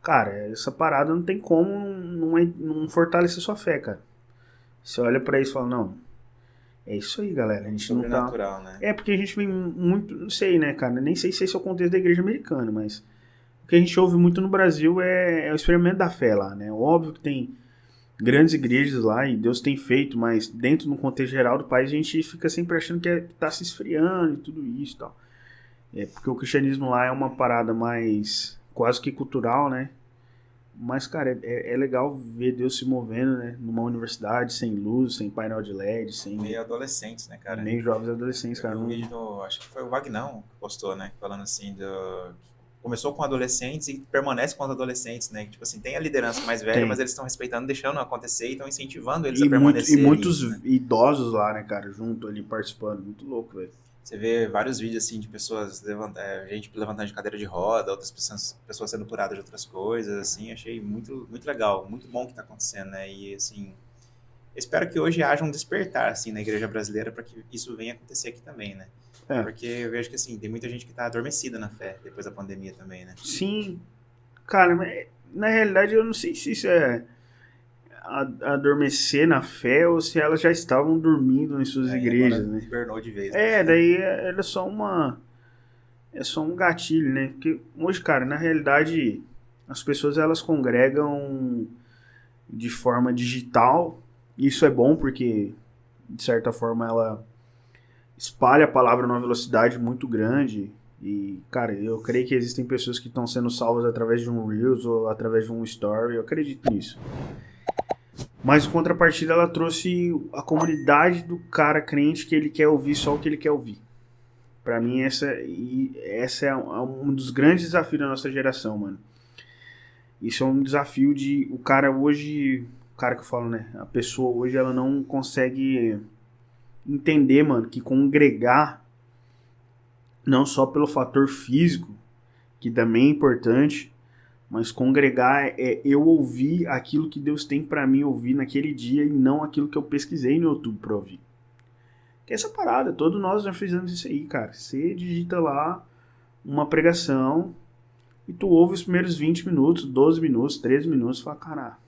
Cara, essa parada não tem como não fortalecer sua fé, cara. Você olha pra isso e fala, não, é isso aí, galera. A gente não tá... Sobrenatural, né? Porque a gente vem muito... Não sei, né, cara? Nem sei se esse é o contexto da igreja americana, mas... O que a gente ouve muito no Brasil é o experimento da fé lá, né? Óbvio que tem grandes igrejas lá e Deus tem feito, mas dentro do contexto geral do país a gente fica sempre achando que tá se esfriando e tudo isso e tal. Porque o cristianismo lá é uma parada mais quase que cultural, né? Mas, cara, é legal ver Deus se movendo, né? Numa universidade, sem luz, sem painel de LED, sem... Meio adolescentes, né, cara? Meio jovens adolescentes, cara. Um vídeo acho que foi o Vagnão que postou, né? Falando assim, começou com adolescentes e permanece com os adolescentes, né? Tipo assim, tem a liderança mais velha, mas eles estão respeitando, deixando acontecer e estão incentivando eles a permanecer. E muitos ali, né? idosos lá, né, cara? Junto ali, participando. Muito louco, velho. Você vê vários vídeos assim de pessoas gente levantando de cadeira de roda, outras pessoas sendo curadas de outras coisas, assim, achei muito, muito legal, muito bom o que está acontecendo, né? E assim, espero que hoje haja um despertar assim na igreja brasileira para que isso venha acontecer aqui também, né? Porque eu vejo que assim, tem muita gente que está adormecida na fé depois da pandemia também, né? Sim, cara, mas na realidade eu não sei se isso é adormecer na fé ou se elas já estavam dormindo em suas igrejas, né? Hibernou de vez. Né? Daí era só um gatilho, né? Porque hoje, cara, na realidade as pessoas elas congregam de forma digital. Isso é bom porque de certa forma ela espalha a palavra numa velocidade muito grande E, cara, eu creio que existem pessoas que estão sendo salvas através de um Reels ou através de um Story, eu acredito nisso. Mas, em contrapartida, ela trouxe a comunidade do cara crente que ele quer ouvir só o que ele quer ouvir. Pra mim, essa é um dos grandes desafios da nossa geração, mano. Isso é um desafio de... O cara hoje... O cara que eu falo, né? A pessoa hoje, ela não consegue entender, mano, que congregar, não só pelo fator físico, que também é importante, mas congregar é eu ouvir aquilo que Deus tem pra mim ouvir naquele dia e não aquilo que eu pesquisei no YouTube pra ouvir. Que é essa parada, todos nós já fizemos isso aí, cara. Você digita lá uma pregação e tu ouve os primeiros 20 minutos, 12 minutos, 13 minutos e fala, cara,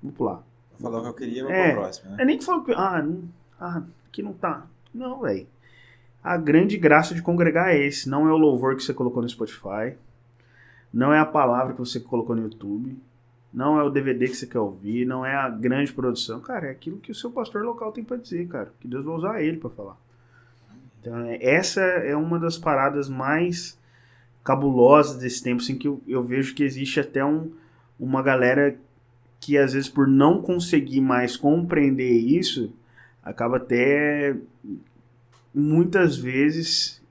vou pular. Falou o que eu queria, vou pro próximo, né? É nem que fala, aqui não tá. Não, velho. A grande graça de congregar é esse. Não é o louvor que você colocou no Spotify. Não é a palavra que você colocou no YouTube. Não é o DVD que você quer ouvir. Não é a grande produção. Cara, é aquilo que o seu pastor local tem pra dizer, cara. Que Deus vai usar ele pra falar. Então, essa é uma das paradas mais cabulosas desse tempo, assim, que eu vejo que existe até uma galera que, às vezes, por não conseguir mais compreender isso, acaba até, muitas vezes,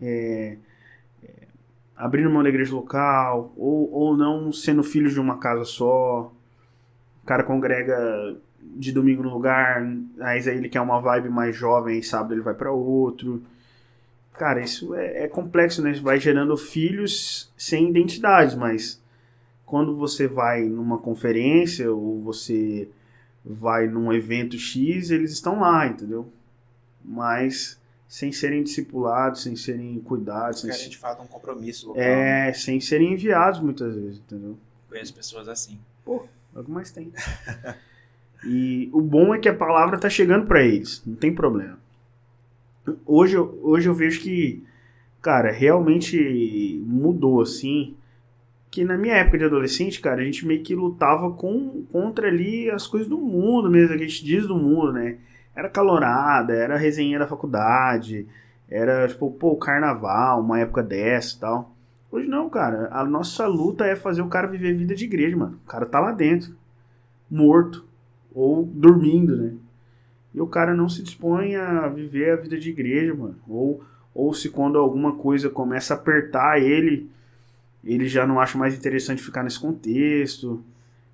abrindo mão da igreja local, ou não sendo filho de uma casa só. O cara congrega de domingo no lugar, aí ele quer uma vibe mais jovem, e sábado ele vai para outro. Cara, isso é complexo, né? Vai gerando filhos sem identidades, mas quando você vai numa conferência ou você vai num evento X, eles estão lá, entendeu? Mas sem serem discipulados, sem serem cuidados. Querem sem de fato um compromisso local. Né? Sem serem enviados muitas vezes, entendeu? Conheço pessoas assim. Pô, é o que mais tem. E o bom é que a palavra tá chegando para eles, não tem problema. Hoje eu vejo que, cara, realmente mudou, assim, que na minha época de adolescente, cara, a gente meio que lutava contra ali as coisas do mundo mesmo, que a gente diz do mundo, né? Era calorada, era resenha da faculdade, era, tipo, pô, carnaval, uma época dessa e tal. Hoje não, cara, a nossa luta é fazer o cara viver vida de igreja, mano. O cara tá lá dentro, morto, ou dormindo, né? E o cara não se dispõe a viver a vida de igreja, mano. Ou se quando alguma coisa começa a apertar ele já não acha mais interessante ficar nesse contexto.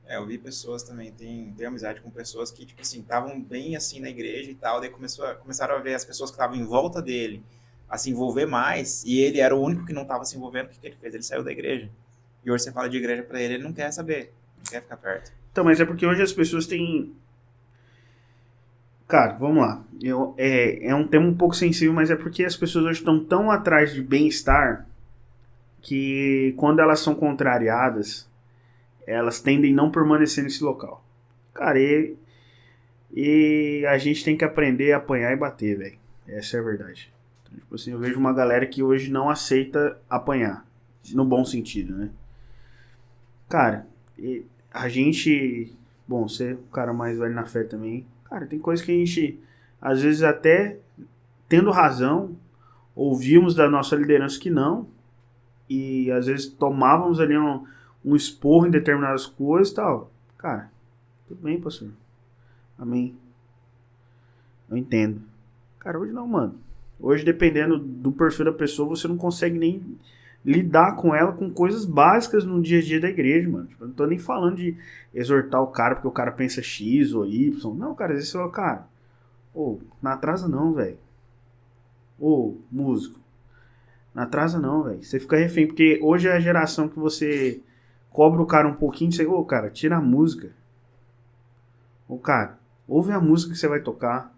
Eu vi pessoas também, tenho amizade com pessoas que, tipo assim, estavam bem assim na igreja e tal, daí começaram a ver as pessoas que estavam em volta dele a se envolver mais, e ele era o único que não estava se envolvendo. O que ele fez? Ele saiu da igreja. E hoje você fala de igreja pra ele não quer saber, não quer ficar perto. Então, mas é porque hoje as pessoas têm... Cara, vamos lá. É um tema um pouco sensível, mas é porque as pessoas hoje estão tão atrás de bem-estar que quando elas são contrariadas, elas tendem a não permanecer nesse local. Cara, e a gente tem que aprender a apanhar e bater, velho. Essa é a verdade. Então, tipo assim, eu vejo uma galera que hoje não aceita apanhar, no bom sentido, né? Cara, a gente... Bom, você é o cara mais velho na fé também. Cara, tem coisa que a gente, às vezes até tendo razão, ouvimos da nossa liderança que não, e às vezes tomávamos ali um esporro em determinadas coisas e tal. Cara, tudo bem, pastor. Amém. Eu entendo. Cara, hoje não, mano. Hoje, dependendo do perfil da pessoa, você não consegue nem lidar com ela com coisas básicas no dia a dia da igreja, mano. Tipo, eu não tô nem falando de exortar o cara porque o cara pensa X ou Y. Não, cara, às vezes você fala, cara, não atrasa não, velho. Músico, não atrasa não, velho. Você fica refém, porque hoje é a geração que você cobra o cara um pouquinho, você, cara, tira a música. Cara, ouve a música que você vai tocar.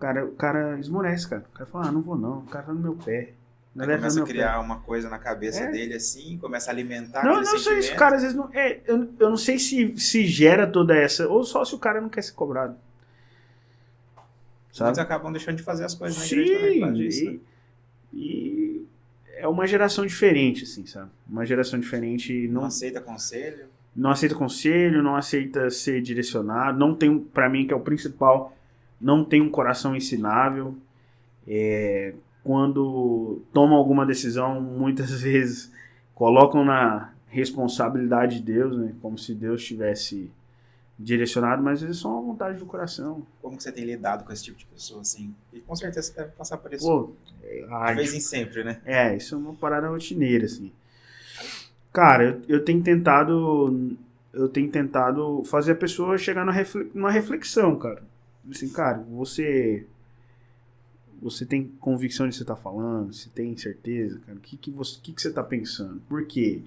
O cara esmorece, cara. O cara fala, não vou não, o cara tá no meu pé. Aí começa a criar uma coisa na cabeça dele assim, começa a alimentar aquele sentimento. Não sei se o cara às vezes não... eu não sei se gera toda essa, ou só se o cara não quer ser cobrado. Sabe? Muitos acabam deixando de fazer as coisas na igreja também por causa disso, né? E é uma geração diferente, assim, sabe? Uma geração diferente... Não aceita conselho. Não aceita conselho, não aceita ser direcionado, não tem, pra mim, que é o principal, não tem um coração ensinável. quando tomam alguma decisão, muitas vezes colocam na responsabilidade de Deus, né? Como se Deus tivesse direcionado, mas é só uma vontade do coração. Como que você tem lidado com esse tipo de pessoa, assim? E com certeza você deve passar por isso Pô, de vez em sempre, né? isso é uma parada rotineira, assim. Cara, eu tenho tentado fazer a pessoa chegar numa reflexão, cara. Assim, cara, você tem convicção de que você tá falando? Você tem certeza, cara? O que você tá pensando? Por quê?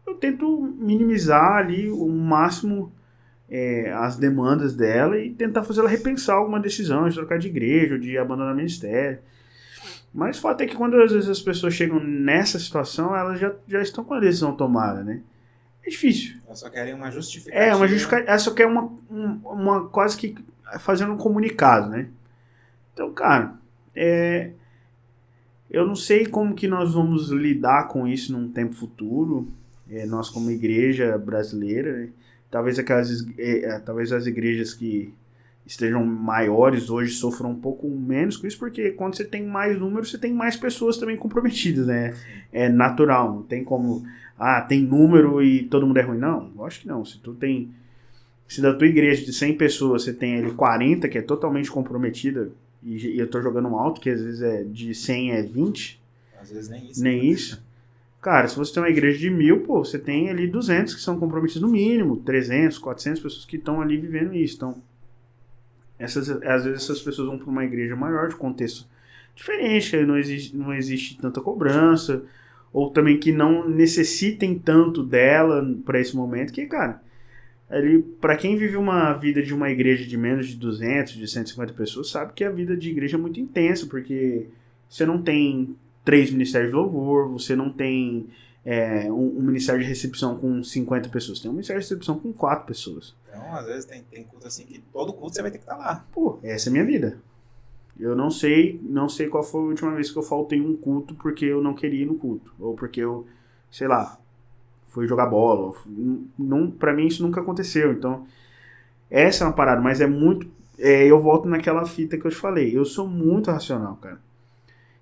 Eu tento minimizar ali o máximo as demandas dela e tentar fazer ela repensar alguma decisão de trocar de igreja, ou de abandonar o ministério. Mas o fato é que quando às vezes as pessoas chegam nessa situação, elas já estão com a decisão tomada, né? É difícil. Elas só querem uma justificativa. Uma justificativa. Ela só quer uma quase que fazendo um comunicado, né? Então, cara, eu não sei como que nós vamos lidar com isso num tempo futuro. Nós como igreja brasileira, né? Talvez as igrejas que estejam maiores hoje sofram um pouco menos com isso, porque quando você tem mais números, você tem mais pessoas também comprometidas, né? É natural, não tem como, tem número e todo mundo é ruim. Não, eu acho que não. Se da tua igreja de 100 pessoas você tem ali 40 que é totalmente comprometida, e eu tô jogando um alto, que às vezes de 100 é 20. Às vezes nem isso. Nem isso. Cara, se você tem uma igreja de 1000, pô, você tem ali 200 que são comprometidos no mínimo, 300, 400 pessoas que estão ali vivendo isso. Então, às vezes essas pessoas vão para uma igreja maior, de contexto diferente, que não existe tanta cobrança, ou também que não necessitem tanto dela para esse momento, que, cara, para quem vive uma vida de uma igreja de menos de 200, de 150 pessoas, sabe que a vida de igreja é muito intensa, porque você não tem 3 ministérios de louvor, você não tem um ministério de recepção com 50 pessoas, tem um ministério de recepção com 4 pessoas. Então, às vezes tem culto assim que todo culto você vai ter que estar lá. Pô, essa é a minha vida. Eu não sei qual foi a última vez que eu faltei um culto porque eu não queria ir no culto, ou porque eu, sei lá, fui jogar bola. Pra mim isso nunca aconteceu, então essa é uma parada, mas é muito... eu volto naquela fita que eu te falei, eu sou muito racional, cara.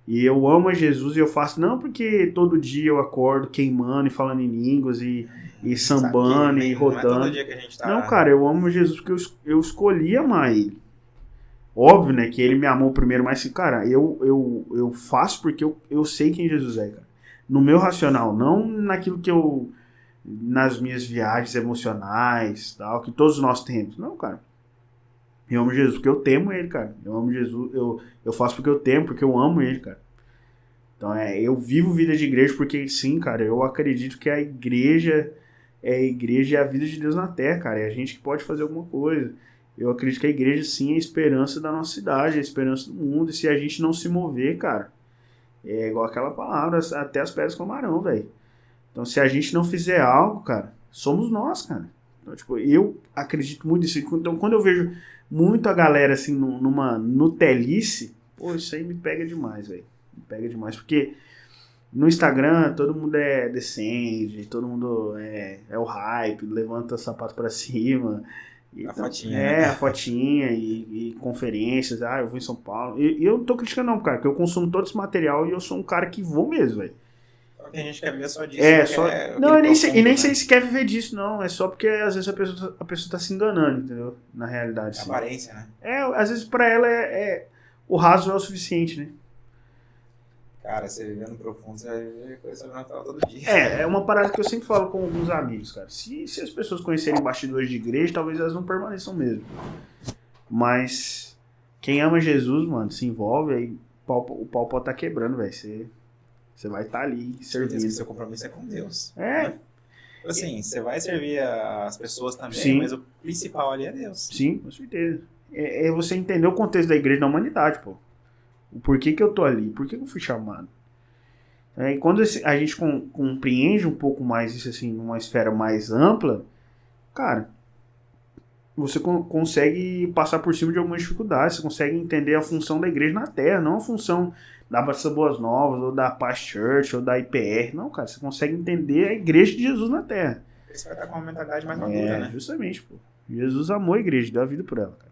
E eu amo a Jesus e eu faço, não porque todo dia eu acordo queimando e falando em línguas e sambando e rodando. Não é todo dia que a gente tá... Não, cara, eu amo Jesus porque eu escolhi amar ele. Óbvio, né, que ele me amou primeiro, mas assim, cara, eu faço porque eu sei quem Jesus é, cara. No meu racional, não naquilo que nas minhas viagens emocionais, tal, que todos nós temos. Não, cara. Eu amo Jesus porque eu temo ele, cara. Eu amo Jesus, eu faço porque eu temo, porque eu amo ele, cara. Então eu vivo vida de igreja porque sim, cara, eu acredito que a igreja é a vida de Deus na terra, cara. É a gente que pode fazer alguma coisa. Eu acredito que a igreja sim é a esperança da nossa cidade, é a esperança do mundo. E se a gente não se mover, cara, é igual aquela palavra, até as pedras clamarão, velho. Então se a gente não fizer algo, cara, somos nós, cara. Então, tipo, eu acredito muito nisso. Então quando eu vejo muita galera assim numa Nutelice, pô, isso aí me pega demais, velho. Me pega demais, porque no Instagram todo mundo é decente, todo mundo é o hype, levanta o sapato pra cima. A fotinha. A fotinha e conferências, eu vou em São Paulo. E eu não tô criticando não, cara, porque eu consumo todo esse material e eu sou um cara que vou mesmo, velho. Tem gente que quer viver só disso. Não, nem sei se quer viver disso, não. É só porque às vezes a pessoa tá se enganando, entendeu? Na realidade. É aparência, né? Às vezes pra ela o raso é o suficiente, né? Cara, você vivendo profundo, você vai ver coisa sobrenatural todo dia. É uma parada que eu sempre falo com alguns amigos, cara. Se as pessoas conhecerem bastidores de igreja, talvez elas não permaneçam mesmo. Mas quem ama Jesus, mano, se envolve, aí o pau pode estar quebrando, velho. Você vai estar ali servindo. Seu compromisso é com Deus. Né? Assim, você vai servir as pessoas também, sim, mas o principal ali é Deus. Sim, com certeza. É você entender o contexto da igreja da humanidade, pô. O porquê que eu tô ali, por que eu fui chamado. E quando a gente compreende um pouco mais isso, assim, numa esfera mais ampla, cara, você consegue passar por cima de algumas dificuldades, você consegue entender a função da igreja na Terra, não a função da Batista Boas Novas, ou da Paz Church, ou da IPR. Não, cara, você consegue entender a igreja de Jesus na Terra. Você vai estar com uma mentalidade mais madura, né? Justamente, pô. Jesus amou a igreja, deu a vida por ela, cara.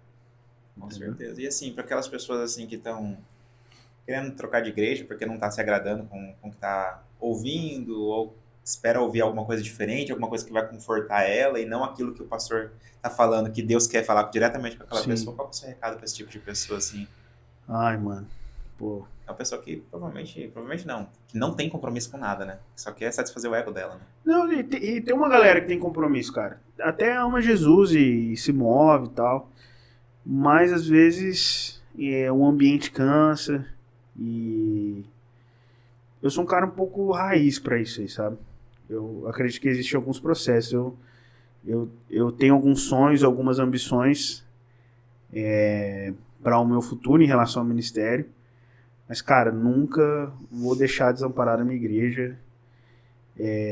Com certeza. E assim, para aquelas pessoas assim que estão querendo trocar de igreja porque não tá se agradando com o que tá ouvindo, ou espera ouvir alguma coisa diferente, alguma coisa que vai confortar ela, e não aquilo que o pastor tá falando, que Deus quer falar diretamente com aquela Sim. pessoa. Qual que é o seu recado pra esse tipo de pessoa, assim? Ai, mano. Pô. É uma pessoa que provavelmente não, que não tem compromisso com nada, né? Só quer satisfazer o ego dela, né? Não, e tem uma galera que tem compromisso, cara. Até ama Jesus e se move e tal. Mas às vezes o ambiente cansa. E eu sou um cara um pouco raiz pra isso aí, sabe? Eu acredito que existem alguns processos. Eu tenho alguns sonhos, algumas ambições para o meu futuro em relação ao ministério. Mas, cara, nunca vou deixar desamparado a minha igreja.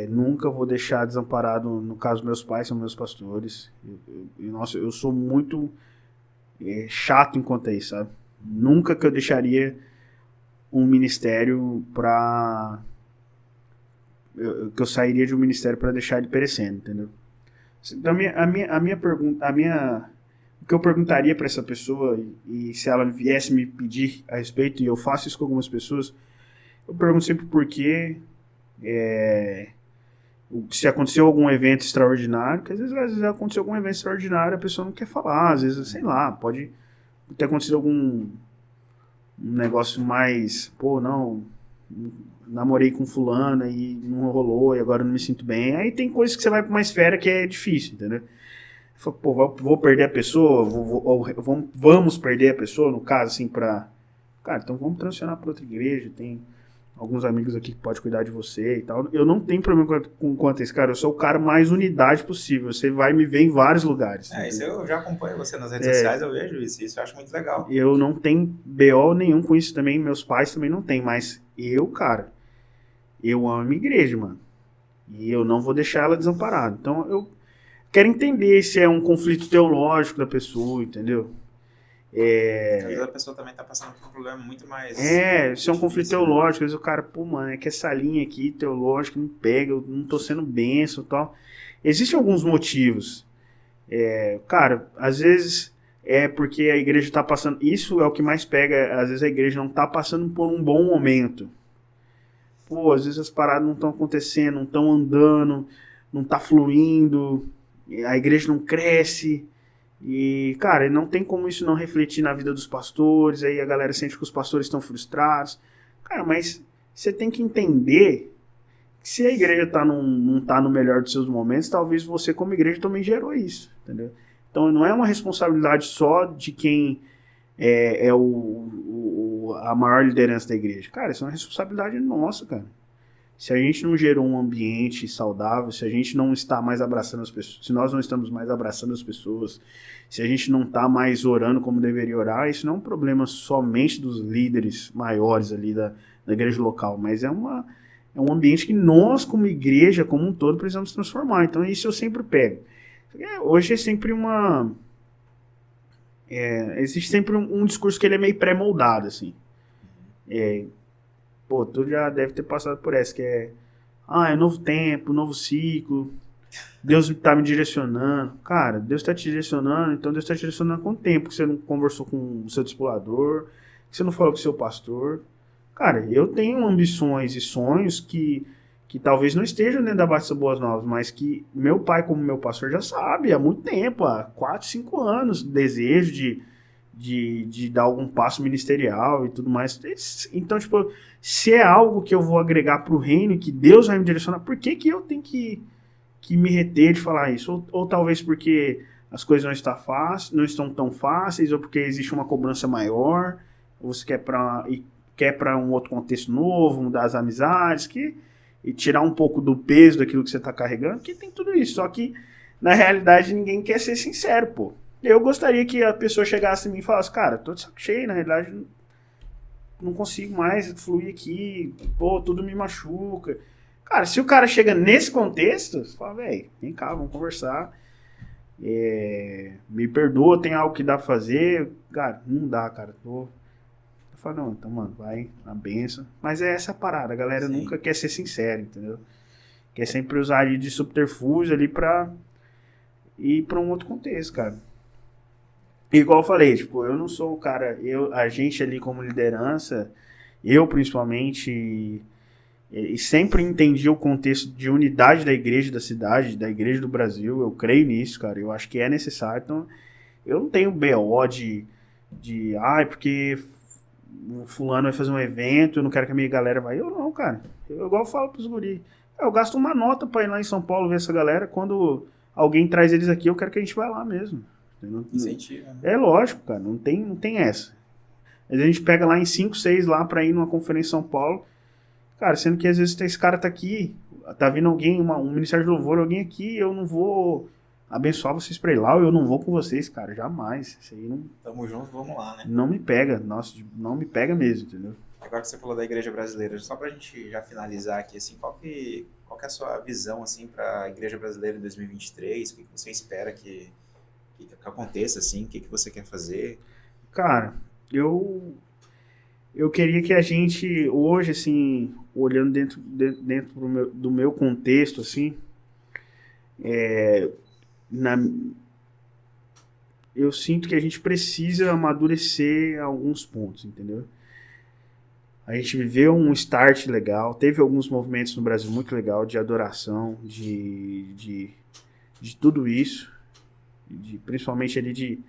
Nunca vou deixar desamparado, no caso, meus pais são meus pastores. Nossa, eu sou muito chato enquanto é isso, sabe? Nunca que eu deixaria um ministério pra... que eu sairia de um ministério para deixar ele perecendo, entendeu? Então, a minha pergunta, o que eu perguntaria para essa pessoa, e se ela viesse me pedir a respeito, e eu faço isso com algumas pessoas, eu pergunto sempre por quê, se aconteceu algum evento extraordinário, que às vezes aconteceu algum evento extraordinário, a pessoa não quer falar, às vezes, sei lá, pode ter acontecido algum negócio mais, pô, não, namorei com fulana e não rolou, e agora eu não me sinto bem. Aí tem coisas que você vai pra uma esfera que é difícil, entendeu? Pô, vou perder a pessoa, vamos perder a pessoa, no caso, assim, pra... Cara, então vamos transicionar pra outra igreja, tem alguns amigos aqui que podem cuidar de você e tal. Eu não tenho problema com quanto a isso, cara. Eu sou o cara mais unidade possível. Você vai me ver em vários lugares. Isso eu já acompanho você nas redes sociais, eu vejo isso eu acho muito legal. Eu não tenho BO nenhum com isso também, meus pais também não têm, mas eu, cara, eu amo a minha igreja, mano. E eu não vou deixar ela desamparada. Então eu quero entender se é um conflito teológico da pessoa, entendeu? Às vezes a pessoa também tá passando por um problema muito mais... se é um conflito teológico, às vezes o cara, pô, mano, é que essa linha aqui teológica me pega, eu não tô sendo benção e tal. Existem alguns motivos. Cara, às vezes é porque a igreja tá passando... Isso é o que mais pega, às vezes a igreja não tá passando por um bom momento. Pô, às vezes as paradas não estão acontecendo, não estão andando, não tá fluindo, a igreja não cresce... E, cara, não tem como isso não refletir na vida dos pastores, aí a galera sente que os pastores estão frustrados. Cara, mas você tem que entender que se a igreja não tá no melhor dos seus momentos, talvez você como igreja também gerou isso, entendeu? Então não é uma responsabilidade só de quem a maior liderança da igreja. Cara, isso é uma responsabilidade nossa, cara. Se a gente não gerou um ambiente saudável, se a gente não está mais abraçando as pessoas, se nós não estamos mais abraçando as pessoas, se a gente não está mais orando como deveria orar, isso não é um problema somente dos líderes maiores ali da igreja local, mas é um ambiente que nós, como igreja, como um todo, precisamos transformar. Então isso eu sempre pego. Hoje é sempre existe sempre um discurso que ele é meio pré-moldado, assim. Pô, tu já deve ter passado por essa, que é novo tempo, novo ciclo, Deus tá me direcionando. Cara, Deus tá te direcionando, então Deus tá te direcionando há quanto tempo que você não conversou com o seu discipulador, que você não falou com o seu pastor. Cara, eu tenho ambições e sonhos que talvez não estejam dentro da Batista Boas Novas, mas que meu pai, como meu pastor, já sabe há muito tempo, há 4, 5 anos, desejo de dar algum passo ministerial e tudo mais. Então, tipo, se é algo que eu vou agregar pro reino, que Deus vai me direcionar, por que eu tenho que me reter de falar isso? Ou talvez porque as coisas não estão tão fáceis, ou porque existe uma cobrança maior, ou você quer para um outro contexto novo, mudar as amizades, e tirar um pouco do peso daquilo que você está carregando, que tem tudo isso. Só que, na realidade, ninguém quer ser sincero, pô. Eu gostaria que a pessoa chegasse em mim e falasse, cara, tô de saco cheio, na realidade não consigo mais fluir aqui, pô, tudo me machuca. Cara, se o cara chega nesse contexto, você fala, velho, vem cá, vamos conversar, me perdoa, tem algo que dá pra fazer. Cara, não dá, cara, eu falo, não, então, mano, vai na benção. Mas é essa parada, a galera nunca quer ser sincera, entendeu? Quer sempre usar ali de subterfúgio ali pra ir pra um outro contexto, cara. Igual eu falei, tipo, eu não sou o cara, a gente ali como liderança, eu principalmente, e sempre entendi o contexto de unidade da igreja da cidade, da igreja do Brasil. Eu creio nisso, cara. Eu acho que é necessário. Então, eu não tenho BO porque o fulano vai fazer um evento, eu não quero que a minha galera vá. Eu não, cara. Igual eu falo pros guri. Eu gasto uma nota pra ir lá em São Paulo ver essa galera. Quando alguém traz eles aqui, eu quero que a gente vá lá mesmo. Incentiva, né? É lógico, cara. Não tem essa. Às vezes a gente pega lá em 5, 6 lá pra ir numa conferência em São Paulo. Cara, sendo que às vezes esse cara tá aqui, tá vindo alguém, um Ministério de Louvor, alguém aqui, eu não vou abençoar vocês pra ir lá, ou eu não vou com vocês, cara, jamais. Isso aí não, Tamo junto, vamos lá, né? não me pega, nossa, não me pega mesmo, entendeu? Agora que você falou da igreja brasileira, só pra gente já finalizar aqui, assim, qual que é a sua visão, assim, pra igreja brasileira em 2023? O que você espera que aconteça, assim? O que você quer fazer? Cara, eu queria que a gente, hoje, assim, olhando dentro do meu contexto, assim, na, eu sinto que a gente precisa amadurecer alguns pontos, entendeu? A gente viveu um start legal, teve alguns movimentos no Brasil muito legal de adoração, de tudo isso, principalmente ali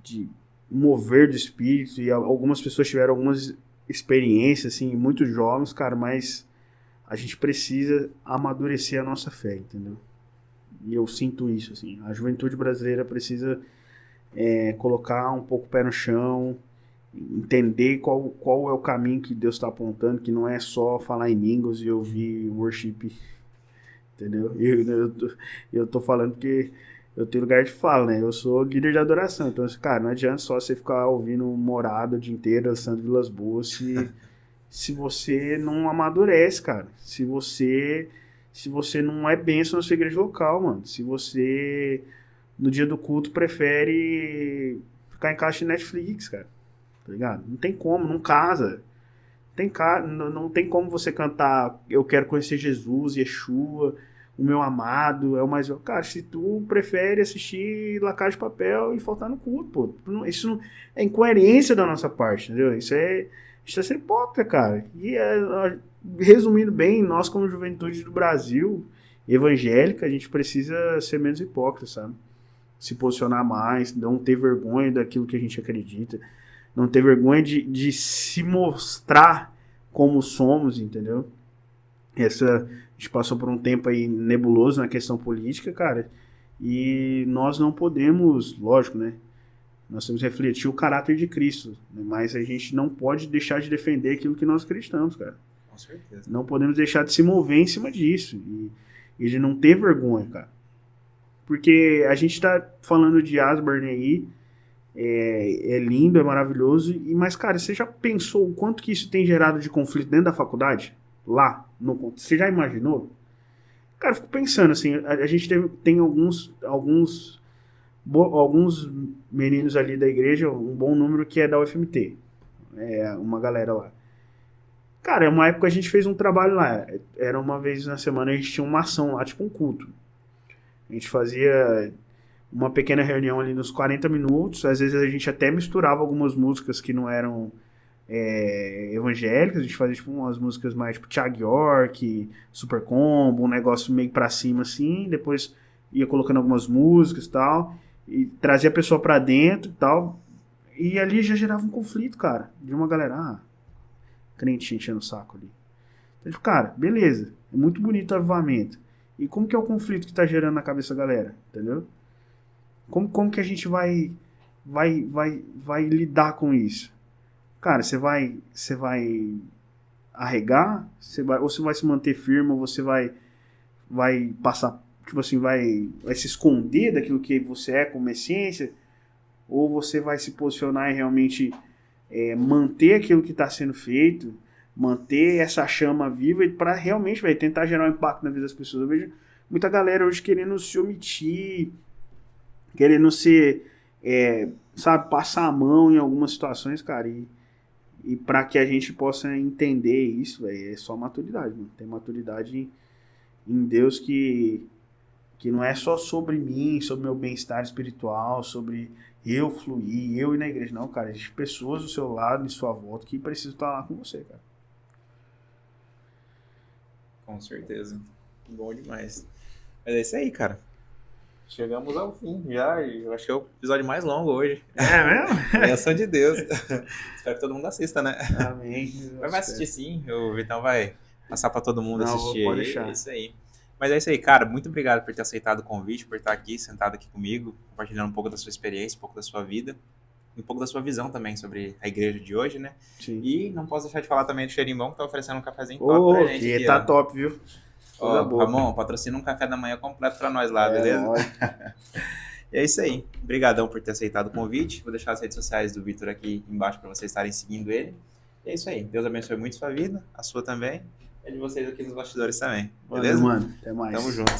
de mover do espírito, e algumas pessoas tiveram algumas experiências, assim, muito jovens, cara, mas a gente precisa amadurecer a nossa fé, entendeu? E eu sinto isso, assim, a juventude brasileira precisa colocar um pouco o pé no chão, entender qual é o caminho que Deus está apontando, que não é só falar em línguas e ouvir worship, entendeu? Eu tô falando porque eu tenho lugar de fala, né? Eu sou líder de adoração, então, cara, não adianta só você ficar ouvindo Morada o dia inteiro, Santo Vilas Boas, se você não amadurece, cara. Se você não é bênção na sua igreja local, mano. Se você, no dia do culto, prefere ficar em caixa de Netflix, cara. Tá ligado? Não tem como, não casa. Não tem como você cantar Eu Quero Conhecer Jesus, Yeshua, o meu amado, é o mais... Cara, se tu prefere assistir La Casa de Papel e faltar no culto, pô. Isso não, é incoerência da nossa parte, entendeu? Isso é ser hipócrita, cara. E resumindo bem, nós como juventude do Brasil, evangélica, a gente precisa ser menos hipócrita, sabe? Se posicionar mais, não ter vergonha daquilo que a gente acredita, não ter vergonha de se mostrar como somos, entendeu? A gente passou por um tempo aí nebuloso na questão política, cara, e nós não podemos, lógico, né? Nós temos que refletir o caráter de Cristo, né? Mas a gente não pode deixar de defender aquilo que nós acreditamos, cara. Com certeza. Não podemos deixar de se mover em cima disso e de não ter vergonha, cara. Porque a gente tá falando de Asbury aí, é lindo, é maravilhoso, mas, cara, você já pensou o quanto que isso tem gerado de conflito dentro da faculdade? Lá? Você já imaginou? Cara, eu fico pensando, assim, a gente tem alguns meninos ali da igreja, um bom número que é da UFMT, uma galera lá. Cara, é uma época a gente fez um trabalho lá, era uma vez na semana a gente tinha uma ação lá, tipo um culto. A gente fazia uma pequena reunião ali nos 40 minutos, às vezes a gente até misturava algumas músicas que não eram evangélicas, a gente fazia tipo umas músicas mais tipo Thiago York, Super Combo, um negócio meio pra cima assim, depois ia colocando algumas músicas e tal, e trazia a pessoa pra dentro e tal, e ali já gerava um conflito, cara, de uma galera, crente enchendo o saco ali. Então, tipo, cara, beleza, é muito bonito o avivamento, e como que é o conflito que tá gerando na cabeça da galera, entendeu? Como que a gente vai lidar com isso? Cara, você vai arregar? Ou você vai se manter firme, ou você vai passar, tipo assim, vai se esconder daquilo que você é como essência, ou você vai se posicionar e realmente manter aquilo que está sendo feito, manter essa chama viva e para realmente tentar gerar um impacto na vida das pessoas. Eu vejo muita galera hoje querendo se omitir, querendo ser, sabe, passar a mão em algumas situações, cara, e para que a gente possa entender isso, véio, é só maturidade, mano. Tem maturidade em Deus que não é só sobre mim, sobre meu bem-estar espiritual, sobre eu fluir, eu ir na igreja. Não, cara, existem pessoas do seu lado, em sua volta, que precisam estar lá com você, cara. Com certeza. Bom demais. Mas é isso aí, cara. Chegamos ao fim já, e eu acho que é o episódio mais longo hoje. É mesmo? Benção de Deus. Espero que todo mundo assista, né? Amém. Vai assistir sim, o Vitão vai passar pra todo mundo Não, assistir pode aí. deixar. É isso aí. Mas é isso aí, cara. Muito obrigado por ter aceitado o convite, por estar aqui, sentado aqui comigo, compartilhando um pouco da sua experiência, um pouco da sua vida, e um pouco da sua visão também sobre a igreja de hoje, né? Sim. E não posso deixar de falar também do Xerimbão, que tá oferecendo um cafezinho top pra gente Que aqui, tá ó. top, viu? Coisa Ó, boa. Ramon, patrocina um café da manhã completo pra nós lá, É, beleza? lógico. E é isso aí. Obrigadão por ter aceitado o convite. Vou deixar as redes sociais do Vitor aqui embaixo para vocês estarem seguindo ele. E é isso aí. Deus abençoe muito sua vida, a sua também, e a de vocês aqui nos bastidores também. Valeu, Beleza? mano. Até mais. Tamo junto.